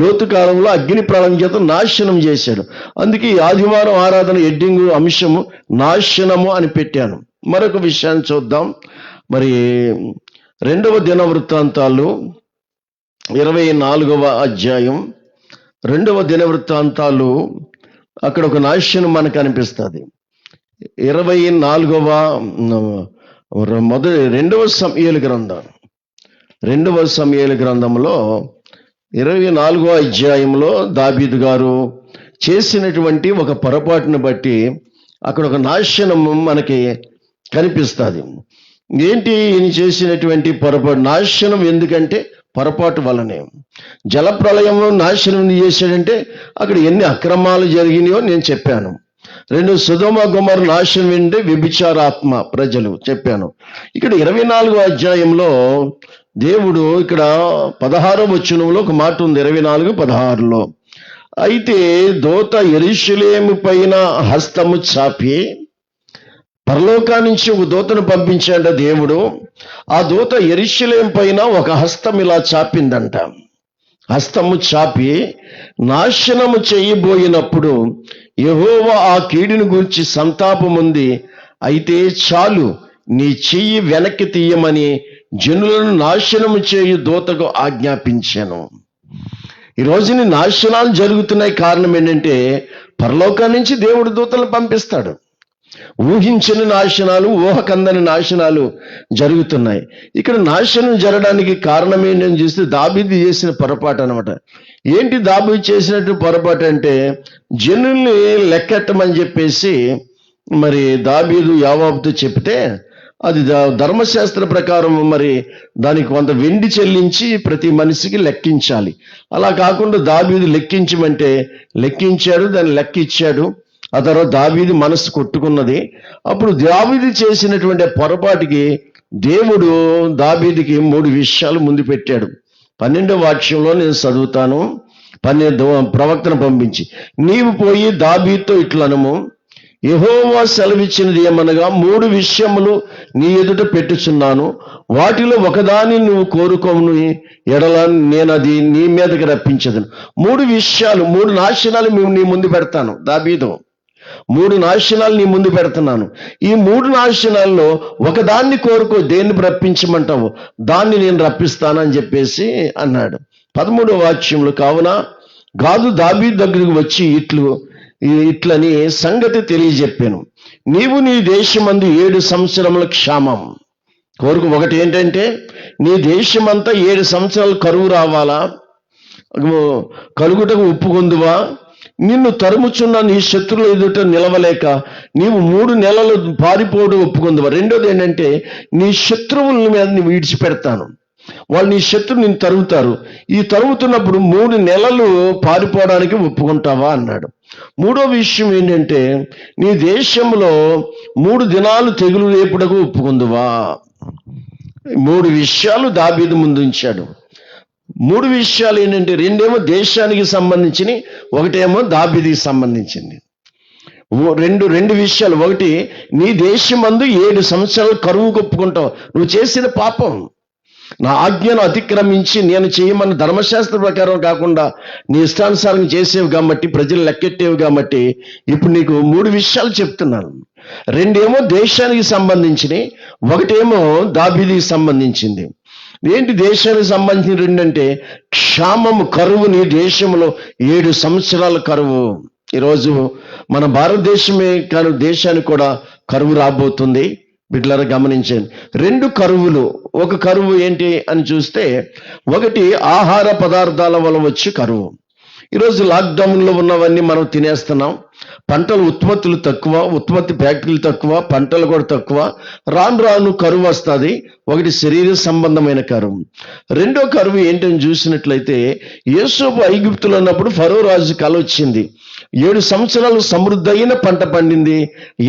లోతు కాలంలో అగ్ని ప్రళయం చేత నాశనం చేశాడు. అందుకే ఈ ఆదివారం ఆరాధన ఎడ్డింగు అంశము నాశనము అని పెట్టాను. మరొక విషయాన్ని చూద్దాం. మరి 2వ దినవృత్తాంతాలు 24వ అధ్యాయం 2వ దినవృత్తాంతాలు, అక్కడ ఒక నాశనం మనకు అనిపిస్తుంది. 24వ 2వ సమూయేలు గ్రంథంలో 24వ అధ్యాయంలో దావీదు గారు చేసినటువంటి ఒక పొరపాటును బట్టి అక్కడ ఒక నాశనం మనకి కనిపిస్తుంది. ఏంటి ఈయన చేసినటువంటి పొరపాటు? నాశనం ఎందుకంటే పొరపాటు వలనే. జల ప్రళయంలో నాశనం చేశాడంటే అక్కడ ఎన్ని అక్రమాలు జరిగినాయో నేను చెప్పాను. 2 సొదొమ గొమొర్రా నాశనం ఏంటంటే వ్యభిచారాత్మ ప్రజలు చెప్పాను. ఇక్కడ 24వ అధ్యాయంలో దేవుడు ఇక్కడ 16వ వచనంలో ఒక మాట ఉంది, 24:16లో, అయితే దూత యెరూషలేము పైన హస్తము చాపి, పరలోకా నుంచి ఒక దూతను పంపించాడ దేవుడు. ఆ దూత యెరూషలేము పైన ఒక హస్తం ఇలా చాపిందంట. హస్తము చాపి నాశనము చేయబోయినప్పుడు యెహోవా ఆ కీడుని గురించి సంతాపముంది, అయితే చాలు, నీ చెయ్యి వెనక్కి తీయమని జనులను నాశనము చేయు దూతకు ఆజ్ఞాపించాను. ఈ రోజుని నాశనాలు జరుగుతున్నాయి. కారణం ఏంటంటే పరలోకా నుంచి దేవుడు దూతలను పంపిస్తాడు. ఊహించని నాశనాలు, ఊహకందని నాశనాలు జరుగుతున్నాయి. ఇక్కడ నాశనం జరగడానికి కారణం ఏంటని చూస్తే దావీదు చేసిన పొరపాటు అనమాట. ఏంటి దావీదు చేసినట్టు పొరపాటు అంటే, జనుల్ని లెక్కెట్టమని చెప్పేసి మరి దావీదు యోవాబుతో చెప్తే, అది ధర్మశాస్త్ర ప్రకారం మరి దానికి కొంత వెండి చెల్లించి ప్రతి మనిషికి లెక్కించాలి. అలా కాకుండా దావీదు లెక్కించమంటే లెక్కించాడు, దాన్ని లెక్కిచ్చాడు. ఆ తర్వాత దావీదు మనసు కొట్టుకున్నది. అప్పుడు దావీదు చేసినటువంటి పొరపాటుకి దేవుడు దావీదుకి 3 విషయాలు ముందు పెట్టాడు. 12వ వాక్యంలో నేను చదువుతాను. ప్రవక్తను పంపించి, నీవు పోయి దావీదుతో ఇట్లనము, యెహోవా సెలవిచ్చినది ఏమనగా 3 విషయములు నీ ఎదుట పెట్టుచున్నాను, వాటిలో ఒకదాన్ని నువ్వు కోరుకోను ఎడల నేను అది నీ మీదకి రప్పించదును. 3 విషయాలు, 3 నాశనాలు నీ ముందు పెడతాను దావీదు. 3 నాశనాలు నీ ముందు పెడుతున్నాను. ఈ 3 నాశనాల్లో ఒకదాన్ని కోరుకో, దేన్ని రప్పించమంటావు దాన్ని నేను రప్పిస్తానని చెప్పేసి అన్నాడు. 13వ వాక్యంలో, కావున గాదు దావీదు దగ్గరికి వచ్చి ఇట్లని సంగతి తెలియజెప్పాను, నీవు నీ దేశమందు 7 సంవత్సరముల క్షామం కోరుకు. ఒకటి ఏంటంటే నీ దేశమంతా 7 సంవత్సరాలు కరువు రావాలా, కలుగుటకు ఒప్పుకొందువా, నిన్ను తరుముచున్న నీ శత్రువుల ఎదుట నిలవలేక నీవు 3 నెలలు పారిపోవడం ఒప్పుకుందువా. రెండోది ఏంటంటే నీ శత్రువుల మీద నువ్వు విడిచిపెడతాను, వాళ్ళు నీ శత్రువు నిన్ను తరుగుతారు. ఈ తరుగుతున్నప్పుడు 3 నెలలు పారిపోవడానికి ఒప్పుకుంటావా అన్నాడు. 3వ విషయం ఏంటంటే నీ దేశంలో 3 దినాలు తెగులు రేపుటకు ఒప్పుకుందువా. మూడు విషయాలు దావీదు ముందు ఉంచాడు. మూడు విషయాలు ఏంటంటే, రెండేమో దేశానికి సంబంధించినవి, ఒకటేమో దావీదుకి సంబంధించింది. రెండు విషయాలు. ఒకటి, నీ దేశమందు 7 సంవత్సరాలు కరువు కొప్పుకుంటావు. నువ్వు చేసిన పాపం, నా ఆజ్ఞను అతిక్రమించి నేను చేయమన్న ధర్మశాస్త్ర ప్రకారం కాకుండా నీ ఇష్టానుసారం చేసేవి కాబట్టి, ప్రజలు లెక్కెట్టేవి కాబట్టి, ఇప్పుడు నీకు 3 విషయాలు చెప్తున్నాను. రెండేమో దేశానికి సంబంధించినవి, ఒకటేమో దావీదుకి సంబంధించింది. ఏంటి దేశానికి సంబంధించిన రెండంటే, క్షామము, కరువు, నీ దేశంలో 7 సంవత్సరాల కరువు. ఈరోజు మన భారతదేశమే కాదు, దేశానికి కూడా కరువు రాబోతుంది. బిడ్డలారా గమనించండి, 2 కరువులు. ఒక కరువు ఏంటి అని చూస్తే, ఒకటి ఆహార పదార్థాల వల్ల వచ్చే కరువు. ఈరోజు లాక్డౌన్లో ఉన్నవన్నీ మనం తినేస్తున్నాం. పంటల ఉత్పత్తులు తక్కువ, ఉత్పత్తి ఫ్యాక్టరీలు తక్కువ, పంటలు కూడా తక్కువ. రాను రాను కరువు వస్తుంది. ఒకటి శరీర సంబంధమైన కరువు. రెండో కరువు ఏంటని చూసినట్లయితే, యోసేపు ఐగుప్తులో ఉన్నప్పుడు ఫరో రాజు కల వచ్చింది. 7 సంవత్సరాలు సమృద్ధైన పంట పండింది.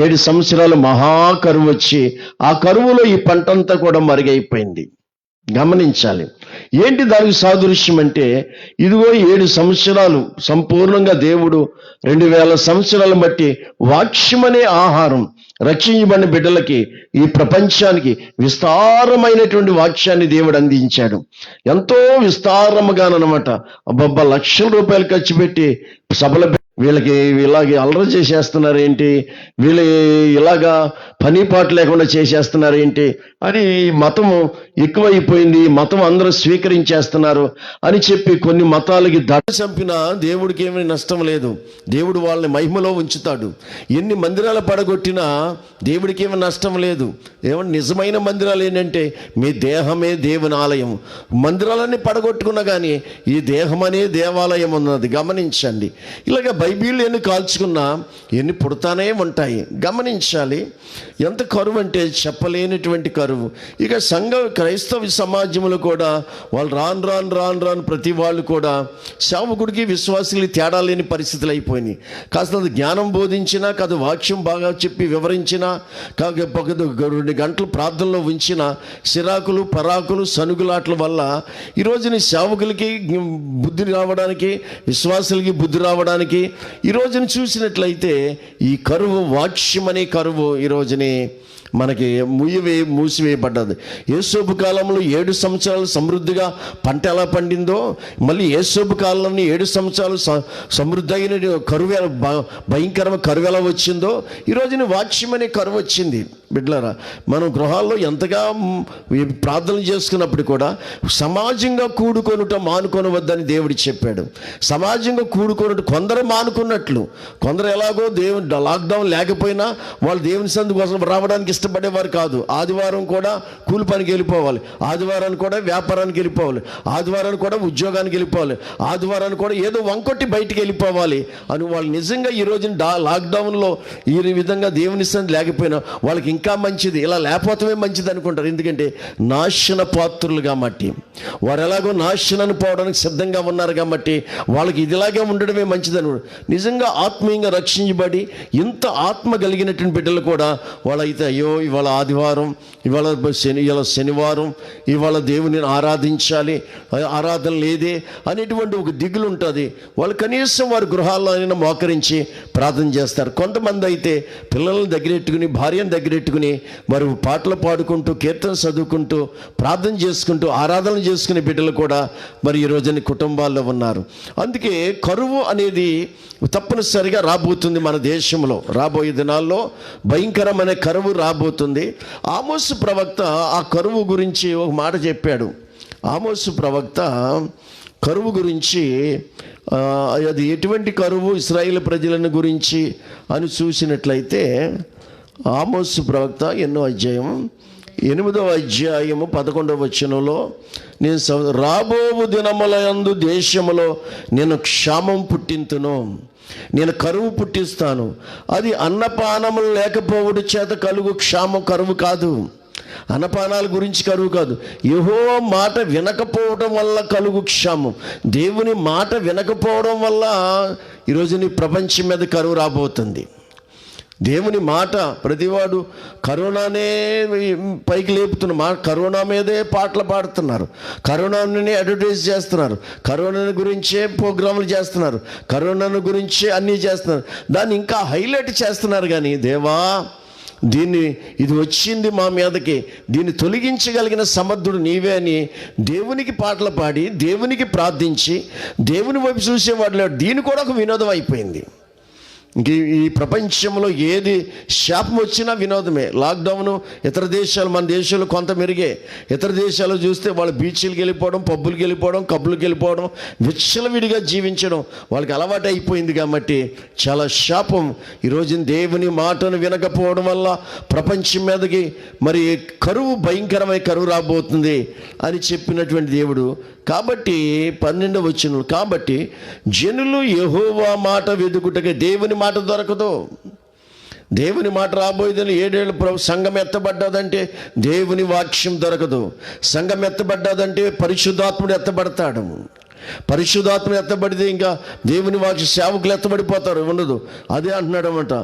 7 సంవత్సరాలు మహా కరువు వచ్చి, ఆ కరువులో ఈ పంట అంతా కూడా మరుగైపోయింది. గమనించాలి. ఏంటి దానికి సాదృశ్యం అంటే, ఇదిగో 7 సంవత్సరాలు సంపూర్ణంగా దేవుడు 2000 సంవత్సరాలను బట్టి వాక్యమనే ఆహారం రక్షించబడిన బిడ్డలకి, ఈ ప్రపంచానికి విస్తారమైనటువంటి వాక్యాన్ని దేవుడు అందించాడు. ఎంతో విస్తారముగానమాట. అబ్బబ్బా, లక్షల రూపాయలు ఖర్చు పెట్టి సభల వీళ్ళకి ఇలాగే అల్లరి చేసేస్తున్నారు ఏంటి, వీళ్ళు ఇలాగా పని పాటు లేకుండా చేసేస్తున్నారు ఏంటి అని, మతం ఎక్కువైపోయింది, మతం అందరూ స్వీకరించేస్తున్నారు అని చెప్పి కొన్ని మతాలకి దడ చంపినా దేవుడికి ఏమీ నష్టం లేదు. దేవుడు వాళ్ళని మహిమలో ఉంచుతాడు. ఎన్ని మందిరాలు పడగొట్టినా దేవుడికి ఏమీ నష్టం లేదు. ఏమంటే నిజమైన మందిరాలు ఏంటంటే, మీ దేహమే దేవుని ఆలయం. మందిరాలన్నీ పడగొట్టుకున్నా కానీ ఈ దేహం అనే దేవాలయం ఉన్నది. గమనించండి. ఇలాగ బైబిల్ ఎన్ని కాల్చుకున్నా ఎన్ని పుడతానే ఉంటాయి. గమనించాలి. ఎంత కరువు అంటే చెప్పలేనటువంటి కరువు. ఇక క్రైస్తవ సమాజంలో కూడా వాళ్ళు రాను ప్రతి వాళ్ళు కూడా సేవకుడికి విశ్వాసులకి తేడా లేని పరిస్థితులు అయిపోయినాయి. కాస్త జ్ఞానం బోధించినా, కాదు వాక్యం బాగా చెప్పి వివరించినా, కాక 2 గంటలు ప్రార్థనలో ఉంచిన సిరాకులు, పరాకులు, సనుగులాట్ల వల్ల ఈరోజుని సేవకులకి బుద్ధి రావడానికి, విశ్వాసులకి బుద్ధి రావడానికి ఈ రోజుని చూసినట్లయితే ఈ కరువు, వాక్యం అనే కరువు ఈ రోజుని మనకి మూసివేయబడ్డది. యేసోబు కాలంలో 7 సంవత్సరాలు సమృద్ధిగా పంట ఎలా పండిందో, మళ్ళీ యేసోబు కాలంలో 7 సంవత్సరాలు సమృద్ధి అయిన కరువు, భయంకరమైన కరువు ఎలా వచ్చిందో ఈ రోజున వాక్యం అనే కరువు వచ్చింది. బిడ్డలారా, మనం గృహాల్లో ఎంతగా ప్రార్థనలు చేసుకున్నప్పుడు కూడా సమాజంగా కూడుకొనుట మానుకొనవద్దని దేవుడు చెప్పాడు. సమాజంగా కూడుకొనుట కొందరు మానుకున్నట్లు, కొందరు ఎలాగో దేవుడు లాక్డౌన్ లేకపోయినా వాళ్ళు దేవుని సందు కోసం రావడానికి ఇష్టపడేవారు కాదు. ఆదివారం కూడా కూలి పనికి వెళ్ళిపోవాలి, ఆదివారాన్ని కూడా వ్యాపారానికి వెళ్ళిపోవాలి, ఆదివారాన్ని కూడా ఉద్యోగానికి వెళ్ళిపోవాలి, ఆదివారాన్ని కూడా ఏదో వంకొట్టి బయటికి వెళ్ళిపోవాలి అని వాళ్ళు నిజంగా ఈ రోజున లాక్డౌన్లో ఈ విధంగా దేవుని సంది లేకపోయినా వాళ్ళకి ఇంకా మంచిది, ఇలా లేకపోతే మంచిది అనుకుంటారు. ఎందుకంటే నాశన పాత్రులు కాబట్టి, వారు ఎలాగో నాశనాన్ని పోవడానికి సిద్ధంగా ఉన్నారు కాబట్టి వాళ్ళకి ఇదిలాగే ఉండడమే మంచిది అనుకుంటారు. నిజంగా ఆత్మీయంగా రక్షించబడి ఇంత ఆత్మ కలిగినటువంటి బిడ్డలు కూడా వాళ్ళైతే, అయ్యో ఇవాళ ఆదివారం, ఇవాళ శనివారం, ఇవాళ దేవుని ఆరాధించాలి, ఆరాధన లేదే అనేటువంటి ఒక దిగులు ఉంటుంది. వాళ్ళు కనీసం వారి గృహాల్లో అయినా మోకరించి ప్రార్థన చేస్తారు. కొంతమంది అయితే పిల్లలను దగ్గరెట్టుకుని, భార్యను దగ్గరెట్టుకుని వారు పాటలు పాడుకుంటూ, కీర్తన చదువుకుంటూ, ప్రార్థన చేసుకుంటూ, ఆరాధన చేసుకునే బిడ్డలు కూడా మరి ఈ రోజున కుటుంబాల్లో ఉన్నారు. అందుకే కరువు అనేది తప్పనిసరిగా రాబోతుంది. మన దేశంలో రాబోయే దినాల్లో భయంకరమైన కరువు రాబోతుంది. ఆమోసు ప్రవక్త ఆ కరువు గురించి ఒక మాట చెప్పాడు. ఆమోసు ప్రవక్త కరువు గురించి, అది ఎటువంటి కరువు, ఇశ్రాయేలు ప్రజలను గురించి అని చూసినట్లయితే, ఆమోసు ప్రవక్త 8వ అధ్యాయము 11వ వచనంలో, నేను రాబోవు దినములందు దేశములో నేను క్షామం పుట్టింతును, నేను కరువు పుట్టిస్తాను. అది అన్నపానములు లేకపోవడం చేత కలుగు క్షామం, కరువు కాదు. అన్నపానాల గురించి కరువు కాదు. యెహోవా మాట వినకపోవడం వల్ల కలుగు క్షామం. దేవుని మాట వినకపోవడం వల్ల ఈరోజు నీ ప్రపంచం మీద కరువు రాబోతుంది. దేవుని మాట ప్రతివాడు కరోనానే పైకి లేపుతున్న కరోనా మీదే పాటలు పాడుతున్నారు, కరోనాని అడ్వర్టైజ్ చేస్తున్నారు, కరోనా గురించే ప్రోగ్రాములు చేస్తున్నారు, కరోనా గురించే అన్నీ చేస్తున్నారు, దాన్ని ఇంకా హైలైట్ చేస్తున్నారు. కానీ దేవా, ఇది వచ్చింది మా మీదకి, దీన్ని తొలగించగలిగిన సమర్థుడు నీవే అని దేవునికి పాటలు పాడి, దేవునికి ప్రార్థించి, దేవుని వైపు చూసేవాడు లేడు. దీని కూడా ఒక వినోదం అయిపోయింది. ఇంక ఈ ప్రపంచంలో ఏది శాపం వచ్చినా వినోదమే. లాక్డౌను ఇతర దేశాలు, మన దేశంలో కొంత మెరుగే. ఇతర దేశాల్లో చూస్తే వాళ్ళు బీచ్లకు వెళ్ళిపోవడం, పబ్బులకు వెళ్ళిపోవడం, క్లబ్లకు వెళ్ళిపోవడం, విచ్చలవిడిగా జీవించడం వాళ్ళకి అలవాటు అయిపోయింది. కాబట్టి చాలా శాపం. ఈరోజు దేవుని మాటను వినకపోవడం వల్ల ప్రపంచం మీదకి మరి భయంకరమైన కరువు రాబోతుంది అని చెప్పినటువంటి దేవుడు. కాబట్టి 12వ వచనం, కాబట్టి జనులు యెహోవా మాట వెదుకుటకే, దేవుని మాట దొరకదు. దేవుని మాట రాబోయేదని 7 ఏళ్ళు సంఘం ఎత్తబడ్డదంటే దేవుని వాక్యం దొరకదు. సంఘం ఎత్తబడ్డదంటే పరిశుద్ధాత్ముడు ఎత్తబడతాడు. పరిశుద్ధాత్ముడు ఎత్తబడితే ఇంకా దేవుని వాక్య సేవకులు ఎత్తబడిపోతారు, ఉండదు. అదే అంటున్నాడు అన్నమాట.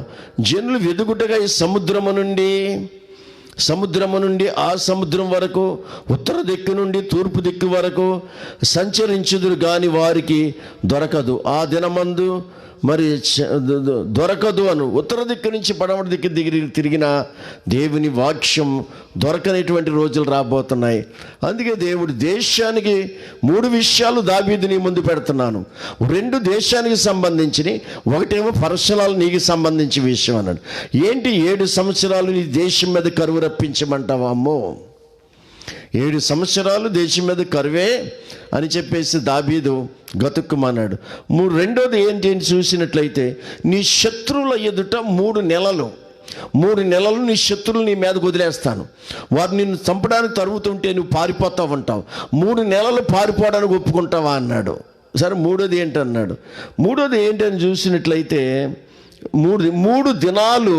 జనులు వెదుకుటగా ఈ సముద్రము నుండి ఆ సముద్రం వరకు, ఉత్తర దిక్కు నుండి తూర్పు దిక్కు వరకు సంచరించుదురు గాని వారికి దొరకదు. ఆ దినమందు మరి దొరకదు అను. ఉత్తర దిక్కు నుంచి పడమటి దిక్కు తిరిగిన దేవుని వాక్యం దొరకనేటువంటి రోజులు రాబోతున్నాయి. అందుకే దేవుడు దేశానికి 3 విషయాలు దావీదు నీ ముందు పెడుతున్నాను. 2 దేశానికి సంబంధించి, ఒకటేమో పర్సనల్ నీకు సంబంధించి విషయం అన్నాడు. ఏంటి 7 సంవత్సరాలు నీ దేశం మీద కరువు రప్పించమంటావా? అమ్మో, 7 సంవత్సరాలు దేశం మీద కరువే అని చెప్పేసి దావీదు గతుక్కుమన్నాడు. రెండోది ఏంటి అని చూసినట్లయితే, నీ శత్రువుల ఎదుట 3 నెలలు నీ శత్రువులు నీ మీదకు వదిలేస్తాను, వారు నిన్ను చంపడానికి తరుగుతుంటే నువ్వు పారిపోతా ఉంటావు, 3 నెలలు పారిపోవడానికి ఒప్పుకుంటావా అన్నాడు. సరే, మూడోది ఏంటన్నాడు. మూడోది ఏంటని చూసినట్లయితే, 3 దినాలు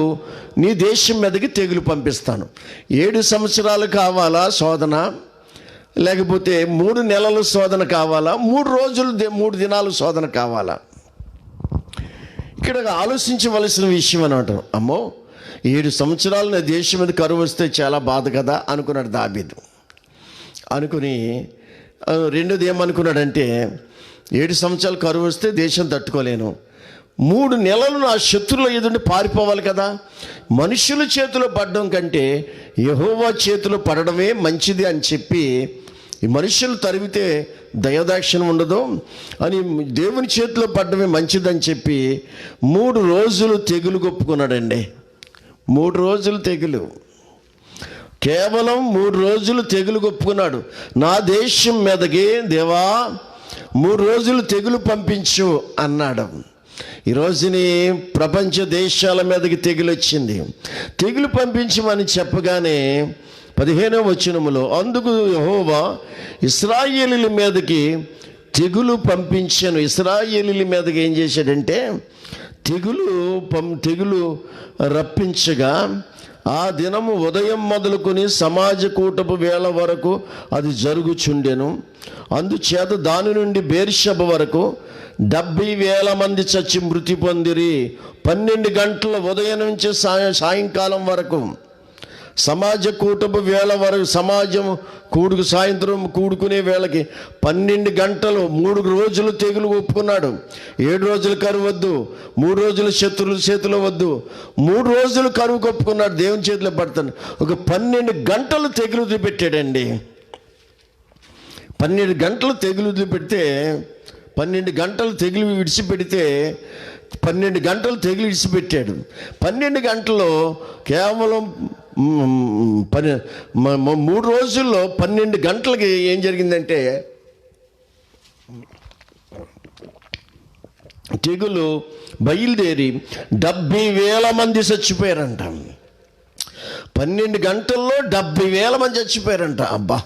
నీ దేశం మీదకి తెగులు పంపిస్తాను. 7 సంవత్సరాలు కావాలా శోధన, లేకపోతే 3 నెలలు శోధన కావాలా, 3 రోజులు 3 దినాలు శోధన కావాలా? ఇక్కడ ఆలోచించవలసిన విషయం అనమాట. అమ్మో, 7 సంవత్సరాలు నా దేశం మీద కరువు వస్తే చాలా బాధ కదా అనుకున్నాడు దావీదు. అనుకుని రెండోది ఏమనుకున్నాడంటే, 7 సంవత్సరాలు కరువు వస్తే దేశం తట్టుకోలేను, 3 నెలలు నా శత్రువుల ఎదుటి పారిపోవాలి కదా. మనుషుల చేతిలో పడడం కంటే యెహోవా చేతిలో పడడమే మంచిది అని చెప్పి, ఈ మనుషులు తరిమితే దయాదాక్షిణ్యం ఉండదు అని దేవుని చేతిలో పడడమే మంచిదని చెప్పి 3 రోజులు తెగులు కొప్పుకున్నాడండి. 3 రోజులు తెగులు, కేవలం 3 రోజులు తెగులు కొప్పుకున్నాడు. నా దేశం మీదకి దేవా 3 రోజులు తెగులు పంపించు అన్నాడు. ఈరోజుని ప్రపంచ దేశాల మీదకి తెగులు వచ్చింది. తెగులు పంపించమని చెప్పగానే 15వ వచనములో, అందుకు యెహోవా ఇశ్రాయేలీయుల మీదకి తెగులు పంపించాను. ఇశ్రాయేలీయుల మీదకి ఏం చేశాడంటే తెగులు రప్పించగా, ఆ దినము ఉదయం మొదలుకొని సమాజ కూటపు వేళ వరకు అది జరుగుచుండెను. అందుచేత దాని నుండి బేర్షెబ వరకు 70,000 మంది చచ్చి మృతి పొందిరి. 12 గంటల ఉదయం నుంచి సాయంకాలం వరకు, సమాజ కూటపు వేళ వరకు, సమాజం సాయంత్రం కూడుకునే వేళకి 12 గంటలు 3 రోజులు తెగులు ఒప్పుకున్నాడు. 7 రోజులు కరువు వద్దు, 3 రోజులు శత్రువుల చేతిలో వద్దు, 3 రోజులు కరువు కొప్పుకున్నాడు, దేవుని చేతిలో పడతాను. ఒక 12 గంటలు తెగులు వదిలిపెట్టాడండి. 12 గంటలు తెగులు వదిలిపెడితే, 12 గంటలు తెగులు విడిచిపెడితే, 12 గంటలు తెగులు విడిచిపెట్టాడు. 12 గంటల్లో కేవలం 3 రోజుల్లో 12 గంటలకి ఏం జరిగిందంటే, తెగులు బయలుదేరి 70,000 మంది చచ్చిపోయారంట. 12 గంటల్లో 70,000 మంది చచ్చిపోయారంట. అబ్బా,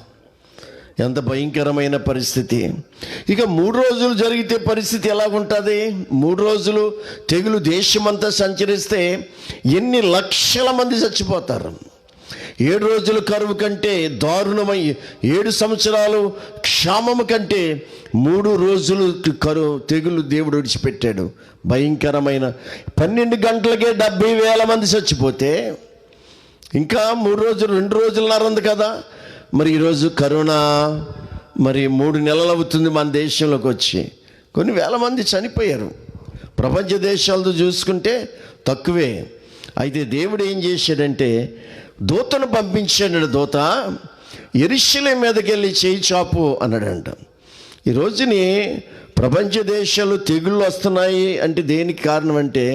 ఎంత భయంకరమైన పరిస్థితి. ఇక 3 రోజులు జరిగితే పరిస్థితి ఎలా ఉంటుంది? 3 రోజులు తెగులు దేశమంతా సంచరిస్తే ఎన్ని లక్షల మంది చచ్చిపోతారు. 7 రోజుల కరువు కంటే దారుణమై 7 సంవత్సరాలు క్షామము కంటే 3 రోజులు తెగులు దేవుడు విడిచిపెట్టాడు. భయంకరమైన 12 గంటలకే 70,000 మంది చచ్చిపోతే ఇంకా 3 రోజులు 2 రోజులున్నర ఉంది కదా. మరి ఈరోజు కరోనా మరి 3 నెలలు అవుతుంది మన దేశంలోకి వచ్చి, కొన్ని వేల మంది చనిపోయారు. ప్రపంచ దేశాలతో చూసుకుంటే తక్కువే. అయితే దేవుడు ఏం చేశాడంటే దూతను పంపించాడు. దూత యెరూషలేము మీదకి వెళ్ళి చేయి చాపు అన్నాడంట. ఈ రోజుని ప్రపంచ దేశాలు తెగుళ్ళు వస్తున్నాయి అంటే దేనికి కారణం అంటే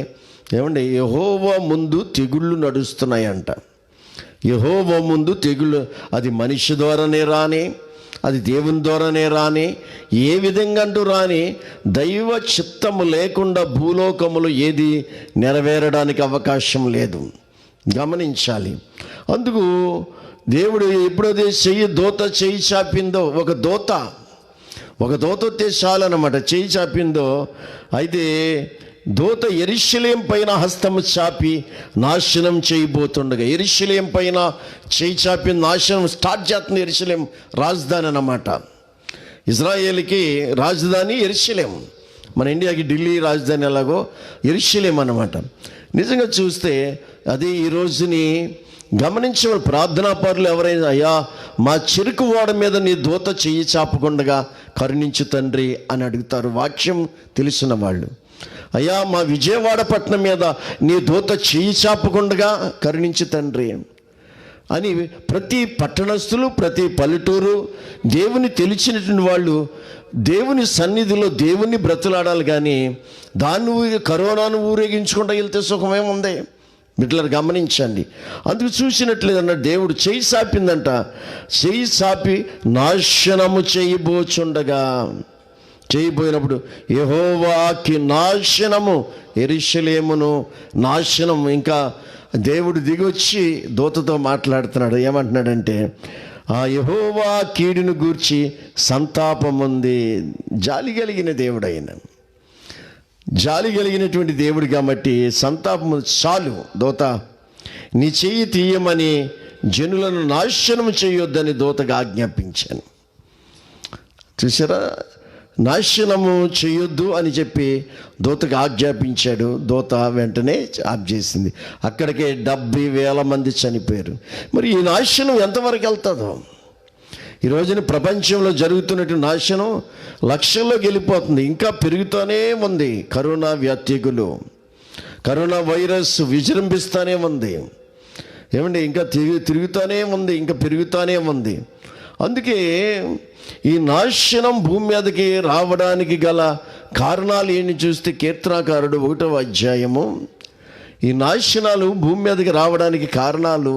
ఏమండి, యెహోవా ముందు తెగుళ్ళు నడుస్తున్నాయంట. యెహోవా ముందు తెగుళ్ళు, అది మనిషి ద్వారానే రాని, అది దేవుని ద్వారానే రాని, ఏ విధంగా అంటూ రాని, దైవ చిత్తము లేకుండా భూలోకములు ఏది నెరవేరడానికి అవకాశం లేదు. గమనించాలి. అందుకు దేవుడు ఎప్పుడైతే దూత చేయి చాపిందో, ఒక దూత వస్తే చాలన్నమాట, చేయి చాపిందో, అయితే దూత యెరూషలేము పైన హస్తము చాపి నాశనం చేయబోతుండగా, యెరూషలేము పైన చేయి చాపి నాశనం స్టార్ట్ చేస్తుంది. యెరూషలేము రాజధాని అన్నమాట. ఇజ్రాయేల్కి రాజధాని యెరూషలేము, మన ఇండియాకి ఢిల్లీ రాజధాని ఎలాగో యెరూషలేము అన్నమాట. నిజంగా చూస్తే అది ఈ రోజుని గమనించే ప్రార్థనా పరులు ఎవరైనా, అయ్యా మా చెరుకు ఓడ మీద నీ దూత చెయ్యి చాపకుండగా కరుణించు తండ్రి అని అడుగుతారు వాక్యం తెలిసిన వాళ్ళు. అయ్యా మా విజయవాడ పట్టణం మీద నీ దూత చెయ్యి చాపకుండగా కరుణించు తండ్రి అని ప్రతి పట్టణస్థులు, ప్రతి పల్లెటూరు, దేవుని తెలిసినటువంటి వాళ్ళు దేవుని సన్నిధిలో దేవుని బ్రతులాడాలి. కానీ దాన్ని కరోనాను ఊరేగించుకుంటూ వెళ్తే సుఖమేముంది? బిడ్డలు గమనించండి. అందుకు చూసినట్లేదన్న దేవుడు చెయ్యి చాపిందంట. చెయ్యి చాపి నాశనము చేయబోయినప్పుడు యెహోవాకి నాశనము, యెరూషలేమును నాశనం. ఇంకా దేవుడు దిగొచ్చి దూతతో మాట్లాడుతున్నాడు. ఏమంటున్నాడంటే, ఆ యెహోవా కీడును గూర్చి సంతాపం ఉంది. జాలి కలిగిన దేవుడు ఆయన, జాలి కలిగినటువంటి దేవుడు కాబట్టి సంతాపము చాలు. దూత నీ చెయ్యి తీయమని జనులను నాశనం చేయొద్దని దూతగా ఆజ్ఞాపించాను. చూసారా, నాశనము చేయొద్దు అని చెప్పి దూతకు ఆజ్ఞాపించాడు. దూత వెంటనే ఆఫ్ చేసింది. అక్కడికే 70,000 మంది చనిపోయారు. మరి ఈ నాశనం ఎంతవరకు వెళ్తుందో? ఈ రోజున ప్రపంచంలో జరుగుతున్నటువంటి నాశనం లక్షల్లోకి వెళ్ళిపోతుంది. ఇంకా పెరుగుతూనే ఉంది. కరోనా వ్యాధికులు, కరోనా వైరస్ విజృంభిస్తూనే ఉంది. ఏమండి, ఇంకా తిరుగుతూనే ఉంది, ఇంకా పెరుగుతూనే ఉంది. అందుకే ఈ నాశనం భూమి మీదకి రావడానికి గల కారణాలు ఏంటి చూస్తే కీర్తనాకారుడు 1వ అధ్యాయము ఈ నాశనాలు భూమి మీదకి రావడానికి కారణాలు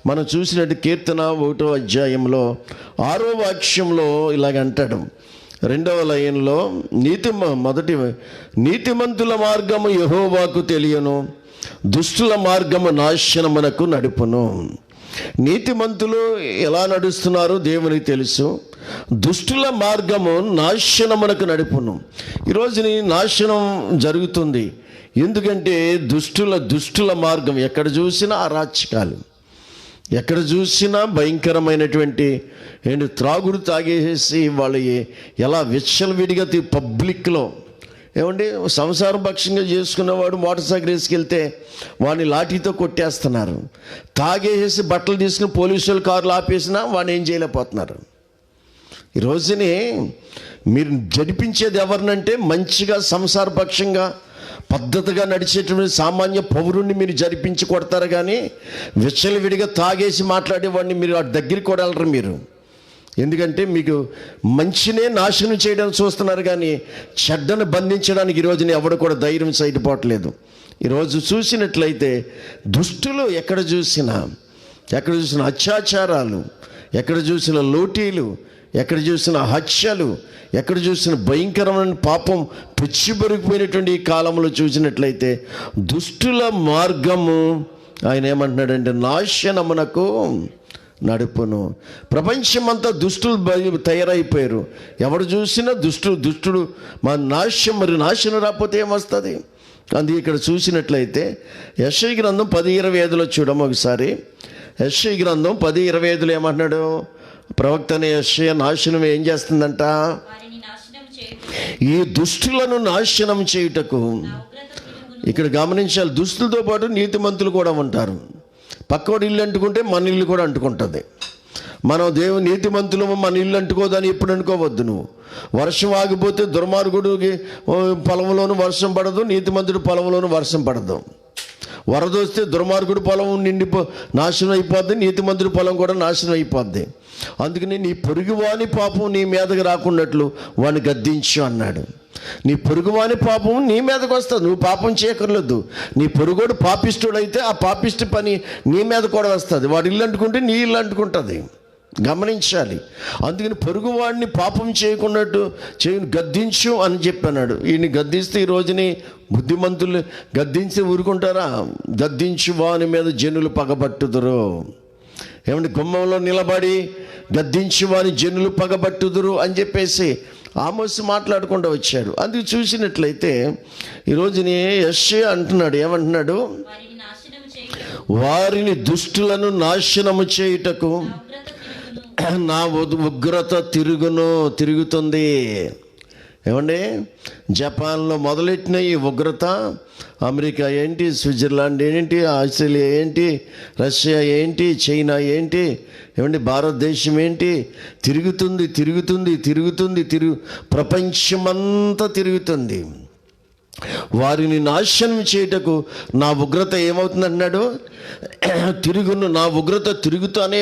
మనం చూసినట్టు కీర్తన 1వ అధ్యాయంలో 6వ వాక్యంలో ఇలాగంటాడు. 2వ లైన్లో నీతిమంతుల మార్గము యెహోవాకు తెలియను, దుష్టుల మార్గము నాశనమునకు నడుపును. నీతిమంతులు ఎలా నడుస్తున్నారో దేవునికి తెలుసు, దుష్టుల మార్గము నాశనమునకు నడుపును. ఈరోజు నాశనం జరుగుతుంది. ఎందుకంటే దుష్టుల మార్గం ఎక్కడ చూసినా అరాచకాలు, ఎక్కడ చూసినా భయంకరమైనటువంటి త్రాగుడు తాగేసి వాళ్ళు ఎలా విచ్చలవిడిగా పబ్లిక్లో, ఏమండి, సంసారం పక్షంగా చేసుకున్నవాడు మోటార్ సైకిల్ వేసుకెళ్తే వాడిని లాఠీతో కొట్టేస్తున్నారు. తాగేసి బట్టలు తీసుకుని పోలీసులు కార్లు ఆపేసినా వాడిని ఏం చేయలేకపోతున్నారు. ఈ రోజుని మీరు జరిపించేది ఎవరినంటే మంచిగా సంసారపక్షంగా పద్ధతిగా నడిచేటువంటి సామాన్య పౌరుణ్ణి మీరు జరిపించి కొడతారు. కానీ విచ్చలవిడిగా తాగేసి మాట్లాడేవాడిని మీరు ఆ దగ్గరికి కొడగలరు మీరు. ఎందుకంటే మీకు మంచినే నాశనం చేయడానికి చూస్తున్నారు, కానీ చెడ్డను బంధించడానికి ఈరోజుని ఎవడు కూడా ధైర్యం సైటుపోవట్లేదు. ఈరోజు చూసినట్లయితే దుష్టులు ఎక్కడ చూసినా అత్యాచారాలు, ఎక్కడ చూసిన లూటీలు, ఎక్కడ చూసిన హత్యలు, ఎక్కడ చూసిన భయంకరమైన పాపం పిచ్చిబెరిగిపోయినటువంటి ఈ కాలంలో చూసినట్లయితే దుష్టుల మార్గము ఆయన ఏమంటున్నాడంటే నాశనమునకు నడుపును. ప్రపంచమంతా దుష్టులు తయారైపోయారు. ఎవడు చూసినా దుష్టుడు మా నాశనం రాకపోతే ఏమొస్తుంది? అందుకే ఇక్కడ చూసినట్లయితే యెషయా గ్రంథం 10:25 చూడము ఒకసారి. యెషయా గ్రంథం 10:25 ఏమంటున్నాడు? ప్రవక్త అనే యెషయా నాశనం ఏం చేస్తుందంట? ఈ దుష్టులను నాశనం చేయుటకు. ఇక్కడ గమనించాలి, దుష్టులతో పాటు నీతిమంతులు కూడా ఉంటారు. పక్కవాడు ఇల్లు అంటుకుంటే మన ఇల్లు కూడా అంటుకుంటుంది. మనం దేవుని నీతిమంతులు మన ఇల్లు అంటుకోదని ఎప్పుడు అనుకోవద్దు. నువ్వు వర్షం ఆగిపోతే దుర్మార్గుడికి పొలంలోనూ వర్షం పడదు, నీతిమంతుడి పొలంలోనూ వర్షం పడదు. వరద వస్తే దుర్మార్గుడి పొలం నాశనం అయిపోద్ది, నీతిమంతుడి పొలం కూడా నాశనం అయిపోద్ది. అందుకని నీ పొరుగువాని పాపం నీ మీదకి రాకున్నట్లు వాడిని గద్దించు అన్నాడు. నీ పొరుగువాని పాపం నీ మీదకి వస్తుంది, నువ్వు పాపం చేయకర్లేదు. నీ పొరుగోడు పాపిష్టుడైతే ఆ పాపిష్టి పని నీ మీద కూడా వస్తుంది. వాడు ఇల్లు అంటుకుంటే నీ ఇల్లు అంటుకుంటుంది. గమనించాలి. అందుకని పొరుగువాడిని పాపం చేయకున్నట్టు గద్దించు అని చెప్పన్నాడు. ఈయన్ని గద్దిస్తే ఈ రోజుని బుద్ధిమంతులు గద్దించి ఊరుకుంటారా? గద్దించు వాని మీద జనులు పగబట్టుదురు. ఏమంటే గుమ్మంలో నిలబడి గద్దించు వాని జనులు పగబట్టుదురు అని చెప్పేసి ఆమోసు మాట్లాడుకుంటూ వచ్చాడు. అందుకు చూసినట్లయితే ఈరోజుని యెషయా అంటున్నాడు, ఏమంటున్నాడు? వారిని దుష్టులను నాశనము చేయుటకు నా ఉగ్రత తిరుగుతుంది. ఏమండి, జపాన్లో మొదలెట్టిన ఈ ఉగ్రత అమెరికా ఏంటి, స్విట్జర్లాండ్ ఏంటి, ఆస్ట్రేలియా ఏంటి, రష్యా ఏంటి, చైనా ఏంటి, ఏమండి భారతదేశం ఏంటి, తిరుగుతుంది. ప్రపంచమంతా తిరుగుతుంది. వారిని నాశనం చేయుటకు నా ఉగ్రత ఏమవుతుందన్నాడు? నా ఉగ్రత తిరుగుతూనే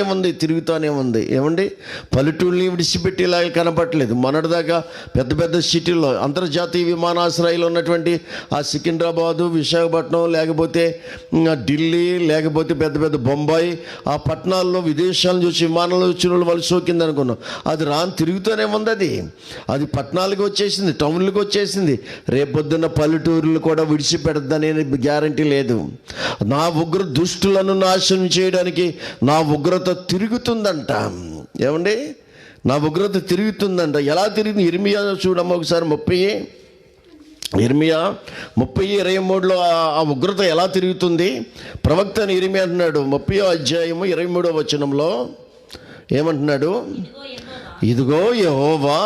ఉంది. ఏమండి, పల్లెటూళ్ళని విడిచిపెట్టేలాగా కనపడలేదు. మొన్నటిదాకా పెద్ద పెద్ద సిటీల్లో అంతర్జాతీయ విమానాశ్రయాలు ఉన్నటువంటి ఆ సికింద్రాబాదు, విశాఖపట్నం, లేకపోతే ఢిల్లీ, లేకపోతే పెద్ద పెద్ద బొంబాయి, ఆ పట్టణాల్లో విదేశాలను చూసి విమానాలు వచ్చిన వాళ్ళు సోకింది అనుకున్నాం. అది తిరుగుతూనే ఉంది. అది పట్టణాలకు వచ్చేసింది, టౌన్లకు వచ్చేసింది. రేపొద్దున్న పల్లెటూరులు కూడా విడిచిపెడద్దనే గ్యారంటీ లేదు. నా దుష్టులను నాశనం చేయడానికి నా ఉగ్రత తిరుగుతుందంట. ఏమండి, నా ఉగ్రత తిరుగుతుందంట. ఎలా తిరిగింది? ఇర్మియా చూడమ్మ ఒకసారి 30:23 ఆ ఉగ్రత ఎలా తిరుగుతుంది? ప్రవక్త అని ఇర్మియా అంటున్నాడు 30:23 ఏమంటున్నాడు? ఇదిగో యెహోవా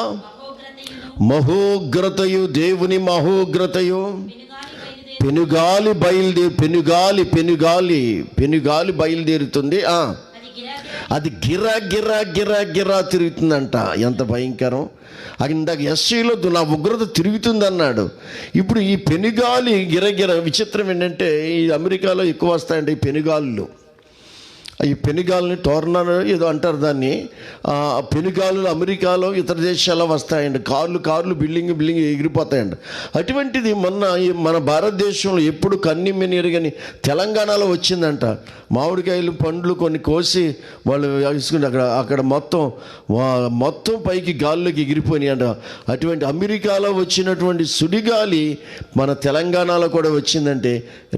మహోగ్రతయు, దేవుని మహోగ్రతయు పెనుగాలి బయలుదేరుతుంది. అది గిరా తిరుగుతుందంట. ఎంత భయంకరం! ఇందాక యెషయాలో నా ఉగ్రత తిరుగుతుంది అన్నాడు. ఇప్పుడు ఈ పెనుగాలి గిరగిర విచిత్రం ఏంటంటే, ఈ అమెరికాలో ఎక్కువ వస్తాయండి ఈ పెనుగాళ్ళు. ఈ పెనుగాలని టోర్నాడో ఏదో అంటారు దాన్ని. పెనుగాలు అమెరికాలో ఇతర దేశాల్లో వస్తాయండి. కార్లు బిల్డింగ్ ఎగిరిపోతాయండి. అటువంటిది మన భారతదేశంలో ఎప్పుడు కన్నెరుగని తెలంగాణలో వచ్చిందంట. మామిడికాయలు పండ్లు కొన్ని కోసి వాళ్ళు వేసుకుని అక్కడ మొత్తం పైకి గాల్లోకి ఎగిరిపోయినాయి అంట. అటువంటి అమెరికాలో వచ్చినటువంటి సుడిగాలి మన తెలంగాణలో కూడా వచ్చిందంటే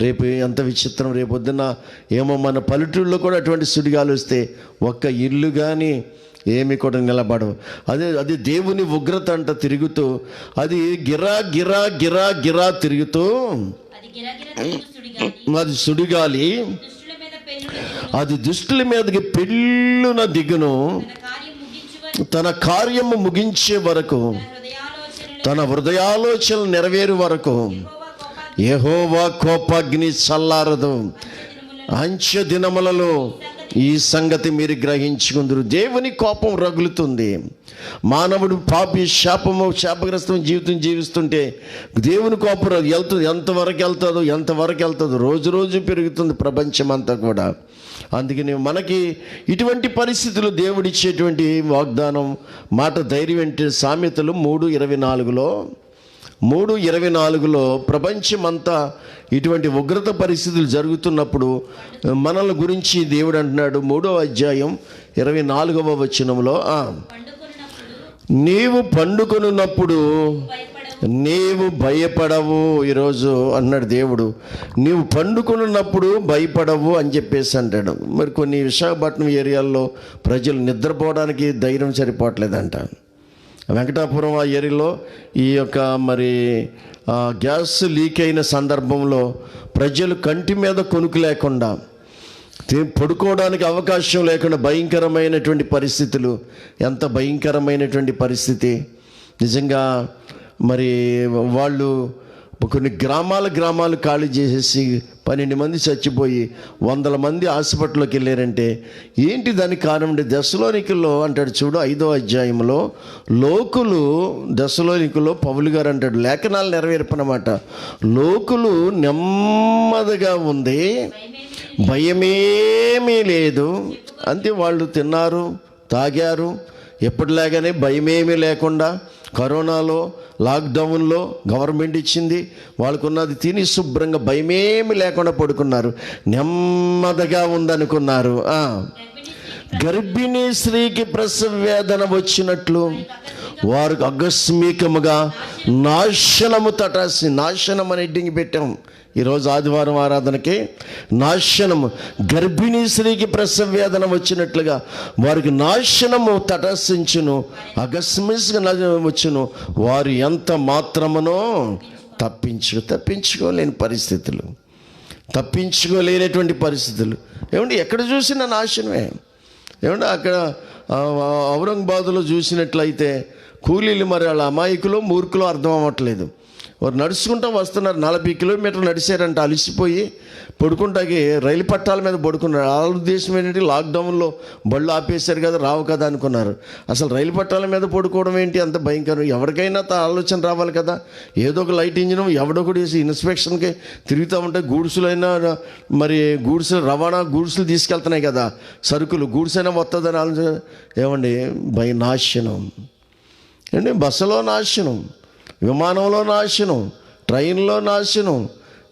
రేపు ఎంత విచిత్రం! రేపొద్దున ఏమో మన పల్లెటూళ్ళలో కూడా అటువంటి సుడిగాలు వస్తే ఒక్క ఇల్లు కానీ ఏమి కూడా నిలబడవు. అది దేవుని ఉగ్రత అంట. తిరుగుతూ అది గిరా తిరుగుతూ అది సుడిగాలి. అది దుష్టుల మీదకి పెళ్ళున దిగును. తన కార్యము ముగించే వరకు, తన హృదయాలోచనలు నెరవేరు వరకు యెహోవా కోపాగ్ని చల్లారదు. అంత్య దినములలో ఈ సంగతి మీరు గ్రహించుకుందరు. దేవుని కోపం రగులుతుంది. మానవుడు పాపి శాపగ్రస్తం జీవితం జీవిస్తుంటే దేవుని కోపం వెళ్తుంది. ఎంతవరకు వెళ్తుందో రోజు పెరుగుతుంది ప్రపంచం అంతా కూడా. అందుకని మనకి ఇటువంటి పరిస్థితులు దేవుడిచ్చేటువంటి వాగ్దానం మాట ధైర్యం అంటే సామెతలు 3:24 ప్రపంచమంతా ఇటువంటి ఉగ్రత పరిస్థితులు జరుగుతున్నప్పుడు మనల గురించి దేవుడు అంటున్నాడు 3:24 నీవు పండుకొనున్నప్పుడు నీవు భయపడవు. ఈరోజు అన్నాడు దేవుడు, నీవు పండుకొనున్నప్పుడు భయపడవు అని చెప్పేసి అంటాడు. మరి కొన్ని విశాఖపట్నం ఏరియాల్లో ప్రజలు నిద్రపోవడానికి ధైర్యం సరిపోవట్లేదంట. వెంకటాపురం ఆ ఏరియాలో ఈ యొక్క గ్యాస్ లీక్ అయిన సందర్భంలో ప్రజలు కంటి మీద కొనుక్కు లేకుండా పడుకోవడానికి అవకాశం లేకుండా భయంకరమైనటువంటి పరిస్థితులు. ఎంత భయంకరమైనటువంటి పరిస్థితి నిజంగా. మరి వాళ్ళు కొన్ని గ్రామాలు ఖాళీ చేసేసి 12 మంది చచ్చిపోయి 100 మంది హాస్పిటల్లోకి వెళ్ళారంటే ఏంటి దానికి కారణం? దెస్సలోనికల్లో అంటాడు చూడు, 5వ అధ్యాయంలో లోకులు, దెస్సలోనికల్లో పౌలు గారు అంటాడు, లేఖనాలు నెరవేర్పనమాట, లోకులు నెమ్మదిగా ఉంది, భయమేమీ లేదు. అంతే, వాళ్ళు తిన్నారు, తాగారు, ఎప్పటిలాగానే భయమేమీ లేకుండా. కరోనాలో, లాక్డౌన్లో గవర్నమెంట్ ఇచ్చింది, వాళ్ళకున్నది తిని శుభ్రంగా భయమేమి లేకుండా పడుకున్నారు, నెమ్మదిగా ఉందనుకున్నారు. గర్భిణీ స్త్రీకి ప్రసవ వేదన వచ్చినట్లు వారికి ఆకస్మికముగా నాశనము తటాసి, నాశనం అని హెడ్డింగ్ పెట్టాం ఈరోజు ఆదివారం ఆరాధనకి. నాశనము, గర్భిణీ స్త్రీకి ప్రసవ వేదన వచ్చినట్లుగా వారికి నాశనము తటస్థించును, అకస్మికంగా వచ్చును, వారు ఎంత మాత్రమునో తప్పించుకోలేని పరిస్థితులు, తప్పించుకోలేనటువంటి పరిస్థితులు. ఏమండి, ఎక్కడ చూసినా నాశనమే. ఏమంటే అక్కడ ఔరంగాబాదులో చూసినట్లయితే కూలీలు మరి వాళ్ళ అమాయకులు మూర్ఖులు అర్థం అవ్వట్లేదు. వారు నడుచుకుంటూ వస్తున్నారు, 40 కిలోమీటర్లు నడిచారంట, అలసిపోయి పడుకుంటాకి రైలు పట్టాల మీద పడుకున్నారు. వాళ్ళ ఉద్దేశం ఏంటంటే లాక్డౌన్లో బళ్ళు ఆపేశారు కదా, రావు కదా అనుకున్నారు. అసలు రైలు పట్టాల మీద పడుకోవడం ఏంటి అంత భయంకరం? ఎవరికైనా ఆలోచన రావాలి కదా. ఏదో ఒక లైట్ ఇంజిన్ ఎవడొకటి వేసి ఇన్స్పెక్షన్కి తిరుగుతూ ఉంటే గూడ్సులైనా, మరి గూడ్సులు రవాణా గూడ్సులు తీసుకెళ్తున్నాయి కదా, సరుకులు గూడ్స్ అయినా వస్తుందని ఆలోచన. ఏమండి, నాశనం అండి, బస్సులో నాశనం, విమానంలో నాశనం, ట్రైన్లో నాశనం,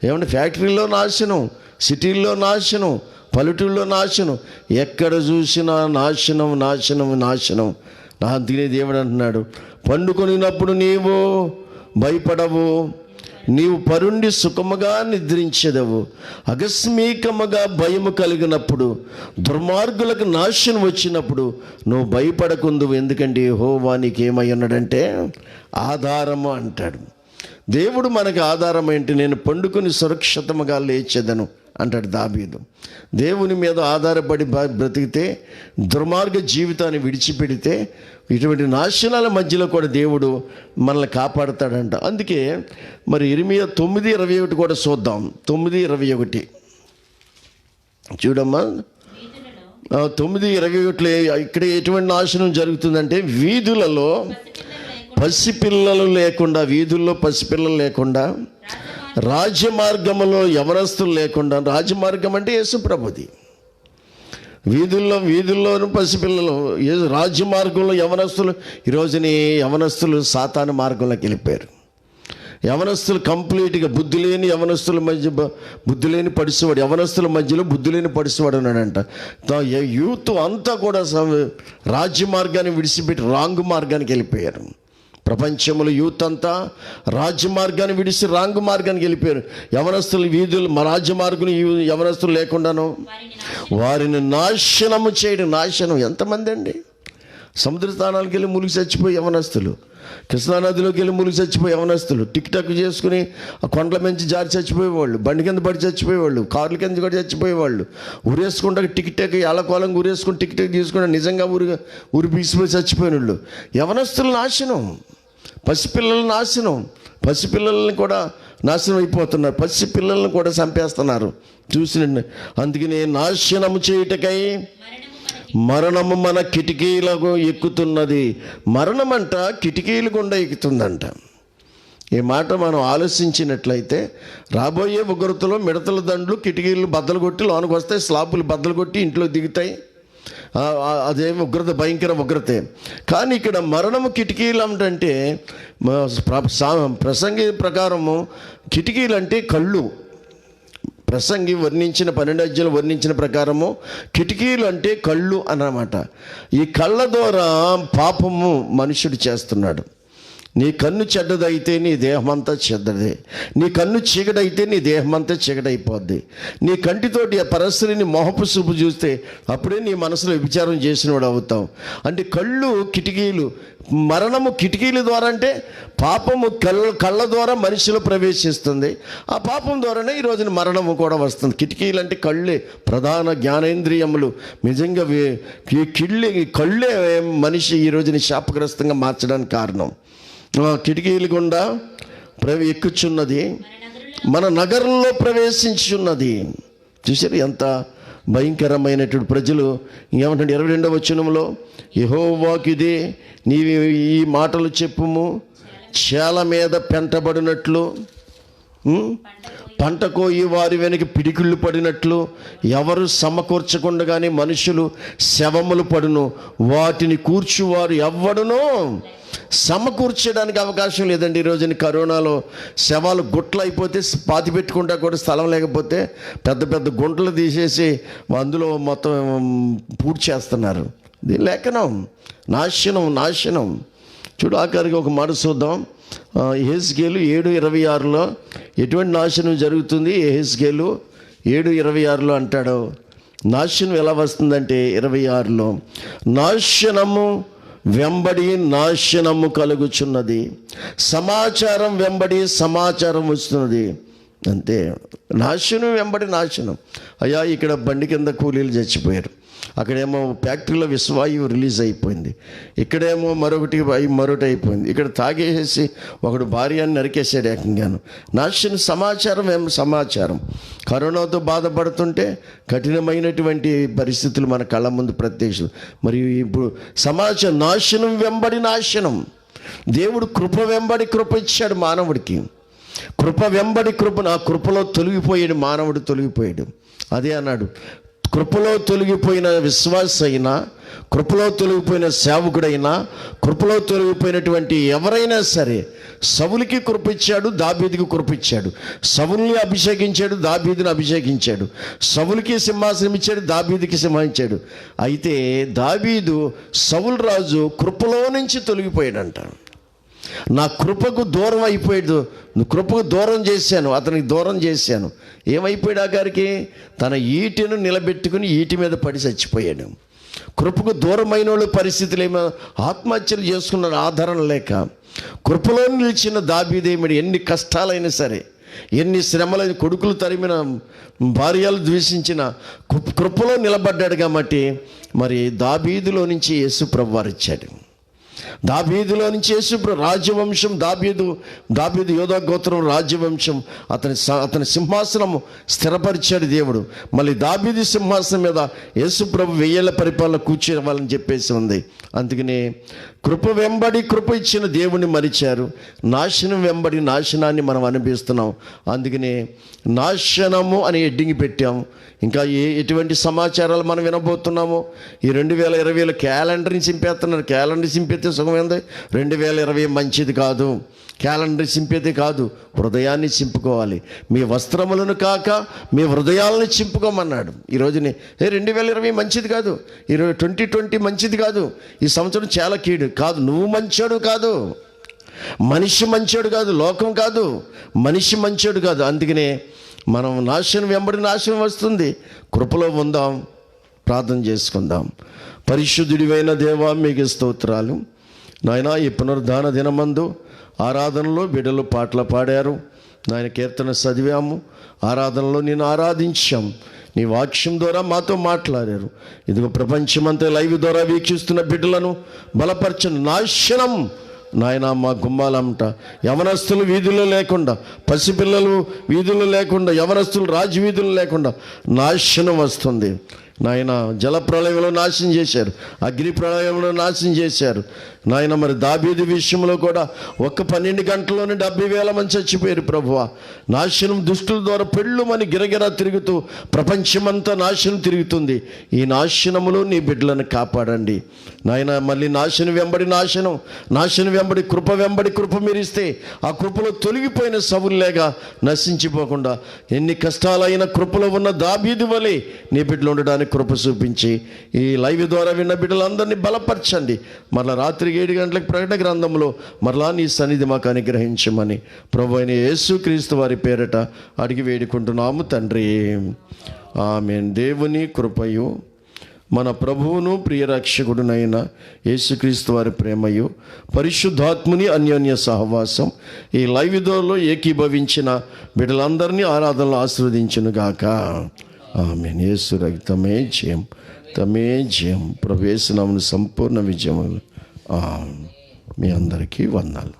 ఏమంటే ఫ్యాక్టరీలో నాశనం, సిటీల్లో నాశనం, పల్లెటూళ్ళలో నాశనం, ఎక్కడ చూసినా నాశనం నాశనం నాశనం. అందుకనే దేవుడు అంటున్నాడు, పండుకొనినప్పుడు నీవు భయపడవు, నీవు పరుండి సుఖముగా నిద్రించెదవు. ఆకస్మికముగా భయము కలిగినప్పుడు, దుర్మార్గులకు నాశనం వచ్చినప్పుడు నువ్వు భయపడకుందువు, ఎందుకంటే యెహోవా నీకేమై ఉన్నాడంటే ఆధారము అంటాడు. దేవుడు మనకు ఆధారం ఏంటి? నేను పండుకొని సురక్షితముగా లేచెదను అంటాడు దావీదు. దేవుని మీద ఆధారపడి బ్రతికితే, దుర్మార్గ జీవితాన్ని విడిచిపెడితే, ఇటువంటి నాశనాల మధ్యలో కూడా దేవుడు మనల్ని కాపాడుతాడంట. అందుకే మరి ఇర్మియా 9:21 కూడా చూద్దాం. 9:21 చూడమ్మా. 9:21 ఇక్కడ ఎటువంటి నాశనం జరుగుతుందంటే, వీధులలో పసిపిల్లలు లేకుండా, వీధుల్లో పసిపిల్లలు లేకుండా, రాజమార్గములో యవనస్తులు లేకుండా. రాజమార్గం అంటే యేసుప్రభుది. వీధుల్లోనూ పసిపిల్లలు, రాజమార్గంలో యవనస్తులు. ఈరోజుని యవనస్తులు సాతాను మార్గంలోకి వెళ్ళిపోయారు. యవనస్తులు కంప్లీట్గా బుద్ధి లేని యవనస్తుల మధ్య, బుద్ధి లేని పడిసేవాడు, యవనస్తుల మధ్యలో బుద్ధి లేని పడిసేవాడు ఉన్నాడంట. యూత్ అంతా కూడా రాజ్య మార్గాన్ని విడిచిపెట్టి రాంగ్ మార్గానికి వెళ్ళిపోయారు. ప్రపంచంలో యూత్ అంతా రాజ్య మార్గాన్ని విడిచి రాంగ్ మార్గానికి వెళ్ళిపోయారు. యవనస్తులు వీధులు రాజ్య మార్గం యవనస్తులు లేకుండాను వారిని నాశనము చేయడం. నాశనం ఎంతమంది అండి? సముద్ర స్థానాలకు వెళ్ళి మునిగి చచ్చిపోయి యవనస్తులు, కృష్ణానదిలోకి వెళ్ళి మునిగి చచ్చిపోయి యవనస్తులు, టిక్ టాక్ చేసుకుని ఆ కొండల మంచి జారి చచ్చిపోయేవాళ్ళు, బండి కింద పడి చచ్చిపోయేవాళ్ళు, కార్ల కింద కూడా చచ్చిపోయేవాళ్ళు, ఉరేసుకుంటా టిక్ టాక్ ఎలకోలం ఉరేసుకుని టిక్ టాక్ తీసుకుని నిజంగా ఊరి పీసిపోయి చచ్చిపోయిన వాళ్ళు. యవనస్తులు నాశనం, పసిపిల్లలు నాశనం, పసిపిల్లల్ని కూడా నాశనం అయిపోతున్నారు, పసిపిల్లల్ని కూడా చంపేస్తున్నారు చూసినండి. అందుకని నాశనము చేయుటకై మరణము మన కిటికీలకు ఎక్కుతున్నది. మరణం అంట కిటికీలు గుండా ఎక్కుతుందంట. ఈ మాట మనం ఆలోచించినట్లయితే రాబోయే ఉగ్రతలో మిడతల దండ్లు కిటికీలు బద్దలు కొట్టి లోనికి వస్తాయి, స్లాపులు బద్దలు కొట్టి ఇంట్లో దిగుతాయి. అదేమి ఉగ్రత, భయంకర ఉగ్రతే. కానీ ఇక్కడ మరణము కిటికీలు అంటే ప్రసంగి ప్రకారము కిటికీలు అంటే కళ్ళు. ప్రసంగి వర్ణించిన 12 అధ్యాయాలు వర్ణించిన ప్రకారము కిటికీలు అంటే కళ్ళు అన్నమాట. ఈ కళ్ళ ద్వారా పాపము మనుషుడు చేస్తున్నాడు. నీ కన్ను చెడ్డదైతే నీ దేహమంతా చెడ్డదే, నీ కన్ను చీకటైతే నీ దేహమంతా చీకటైపోద్ది. నీ కంటితోటి ఆ పరస్త్రీని మొహపు చూపు చూస్తే అప్పుడే నీ మనసులో విచారం చేసినవాడు అవుతావు. అంటే కళ్ళు కిటికీలు, మరణము కిటికీల ద్వారా, అంటే పాపము కళ్ళ ద్వారా మనిషిలో ప్రవేశిస్తుంది. ఆ పాపం ద్వారానే ఈ రోజున మరణము కూడా వస్తుంది. కిటికీలు అంటే కళ్ళే, ప్రధాన జ్ఞానేంద్రియములు. నిజంగా కళ్ళే మనిషి ఈ రోజుని శాపగ్రస్తంగా మార్చడానికి కారణం. కిటికీలు గుండా ఎక్కుచున్నది, మన నగరంలో ప్రవేశించున్నది. చూసారు ఎంత భయంకరమైనటువంటి ప్రజలు. ఏమంటే 22వ వచనంలో, యెహోవాకిదే నీవు ఈ మాటలు చెప్పుము, చేల మీద పెంటబడినట్లు, పంట కోయి వారి వెనక పిడికిళ్ళు పడినట్లు, ఎవరు సమకూర్చకుండగానే మనుషులు శవములు పడును, వాటిని కూర్చువారు ఎవ్వడునో సమకూర్చడానికి అవకాశం లేదండి. ఈరోజున కరోనాలో శవాలు గుట్లు అయిపోతే పాతి పెట్టుకుంటా కూడా స్థలం లేకపోతే పెద్ద పెద్ద గుంటలు తీసేసి అందులో మొత్తం పూర్తి చేస్తున్నారు. ఇది లేఖనం, నాశనం. చూడు ఆఖరికి ఒక మాట చూద్దాం. యెహెజ్కేలు 7:26లో ఎటువంటి నాశనం జరుగుతుంది. యెహెజ్కేలు 7:26లో అంటాడు, నాశనం ఎలా వస్తుందంటే 26లో, నాశనము వెంబడి నాశనము కలుగుచున్నది, సమాచారం వెంబడి సమాచారం వస్తున్నది. అంతే, నాశనం వెంబడి నాశనం. అయ్యా ఇక్కడ బండి కింద కూలీలు చచ్చిపోయారు, అక్కడేమో ఫ్యాక్టరీలో విషవాయువు రిలీజ్ అయిపోయింది, ఇక్కడేమో మరొకటి అయిపోయింది, ఇక్కడ తాగేసి ఒకడు భార్యని నరికేసాడు ఏకంగాను. నాశనం సమాచారం. కరోనాతో బాధపడుతుంటే కఠినమైనటువంటి పరిస్థితులు మన కళ్ళ ముందు ప్రత్యక్షం. మరియు ఇప్పుడు సమాచారం, నాశనం వెంబడి నాశనం. దేవుడు కృప వెంబడి కృప ఇచ్చాడు మానవుడికి. కృప వెంబడి కృప, నా కృపలో తొలగిపోయాడు మానవుడు, తొలగిపోయాడు. అదే అన్నాడు, కృపలో తొలగిపోయిన విశ్వాస అయినా, కృపలో తొలగిపోయిన సేవకుడైనా, కృపలో తొలగిపోయినటువంటి ఎవరైనా సరే, సౌలుకి కృప ఇచ్చాడు, దావీదుకి కృప ఇచ్చాడు. సౌలుని అభిషేకించాడు, దావీదుని అభిషేకించాడు. సౌలుకి సింహాసనం ఇచ్చాడు, దావీదుకి సింహాయించాడు. అయితే దావీదు సౌలు రాజు కృపలో నుంచి తొలగిపోయాడంట. నా కృపకు దూరం అయిపోయాడు, కృపకు దూరం చేశాను, అతనికి దూరం చేశాను. ఏమైపోయాడు ఆఖరికి? తన ఈటెను నిలబెట్టుకుని ఈటి మీద పడి చచ్చిపోయాడు. కృపకు దూరమైన వాళ్ళు పరిస్థితులు ఏమో ఆత్మహత్యలు చేసుకున్న ఆధారం లేక, కృపలో నిలిచిన దావీదేమిడి ఎన్ని కష్టాలైనా సరే, ఎన్ని శ్రమలైన, కొడుకులు తరిమిన, భార్యలు ద్వేషించిన, కృపలో నిలబడ్డాడు. కాబట్టి మరి దావీదులో నుంచి యేసు ప్రభువు వారు ఇచ్చాడు. దావీదులో నుంచి యేసు రాజ్యవంశం, దావీదు యోధా గోత్రం రాజ్యవంశం, అతని సింహాసనం స్థిరపరిచాడు దేవుడు. మళ్ళీ దావీదు సింహాసనం మీద యేసు ప్రభు 1000 ఏళ్ల పరిపాలన కూర్చోవాలని చెప్పేసి ఉంది. అందుకనే కృప వెంబడి కృప ఇచ్చిన దేవుణ్ణి మరిచారు, నాశనం వెంబడి నాశనాన్ని మనం అనుభవిస్తున్నాం. అందుకనే నాశనము అని హెడ్డింగ్ పెట్టాము. ఇంకా ఎటువంటి సమాచారాలు మనం వినబోతున్నామో, ఈ 2020లో క్యాలెండర్ని చింపేస్తున్నారు. క్యాలెండర్ చింపేస్తే సుఖమైంది. 2020 మంచిది కాదు. క్యాలెండర్ చింపేది కాదు, హృదయాన్ని చింపుకోవాలి. మీ వస్త్రములను కాక మీ హృదయాలను చింపుకోమన్నాడు. ఈరోజుని 2020 మంచిది కాదు, 2020 మంచిది కాదు, ఈ సంవత్సరం చాలా కీడు కాదు. నువ్వు మంచోడు కాదు, మనిషి మంచోడు కాదు, లోకం కాదు, మనిషి మంచోడు కాదు. అందుకనే మనం నాశనం వెంబడి నాశనం వస్తుంది. కృపలో ఉందాం, ప్రార్థన చేసుకుందాం. పరిశుద్ధుడివైన దేవా మీకు స్తోత్రాలు నాయనా. ఈ పునరుద్ధాన దినమందు ఆరాధనలో బిడ్డలు పాటలు పాడారు నాయన, కీర్తన చదివాము, ఆరాధనలో నేను ఆరాధించాం. నీ వాక్యం ద్వారా మాతో మాట్లాడారు. ఇదిగో ప్రపంచమంతా లైవ్ ద్వారా వీక్షిస్తున్న బిడ్డలను బలపరచని నాశనం నాయన మా గుమ్మాలంట. యవనస్తులు వీధుల్లో లేకుండా, పసిపిల్లలు వీధుల్లో లేకుండా, యవనస్తులు రాజవీధులు లేకుండా నాశనం వస్తుంది నాయన. జల ప్రళయంలో నాశనం చేశారు, అగ్ని ప్రళయంలో నాశనం చేశారు నాయన. మరి దావీదు విషయంలో కూడా 12 గంటల్లోనే 70,000 మంది చచ్చిపోయారు ప్రభువా. నాశనం దుష్టుల ద్వారా పెళ్ళుమని గిరగిరా తిరుగుతూ ప్రపంచమంతా నాశనం తిరుగుతుంది. ఈ నాశనములో నీ బిడ్డలను కాపాడండి నాయన. మళ్ళీ నాశనం వెంబడి నాశనం వెంబడి కృప వెంబడి కృప మీరిస్తే ఆ కృపలో తొలగిపోయిన సవుల్లేగా నశించిపోకుండా ఎన్ని కష్టాలైన కృపలో ఉన్న దావీదు వలె నీ బిడ్డలు ఉండడానికి కృప చూపించి ఈ లైవ్ ద్వారా విన్న బిడ్డలందరినీ బలపరచండి. మరలా రాత్రి 7 గంటలకు ప్రకటన గ్రంథంలో మరలా నీ సన్నిధి మాకు అనుగ్రహించమని ప్రభువైన యేసుక్రీస్తు వారి పేరట అడిగి వేడుకుంటున్నాము తండ్రి. ఆమేన్. దేవుని కృపయు మన ప్రభువును ప్రియరక్షకుడునైన యేసుక్రీస్తు వారి ప్రేమయు పరిశుద్ధాత్ముని అన్యోన్య సహవాసం ఈ లైవ్ విధులలో ఏకీభవించిన బిడ్డలందరినీ ఆరాధనలు ఆశీర్వదించునుగాక. ఆమేన్. యేసు రక్తమే జయం, తమే జయం. ప్రభు యేసు నామమున సంపూర్ణ విజయములు. మీ అందరికీ వందనాలు.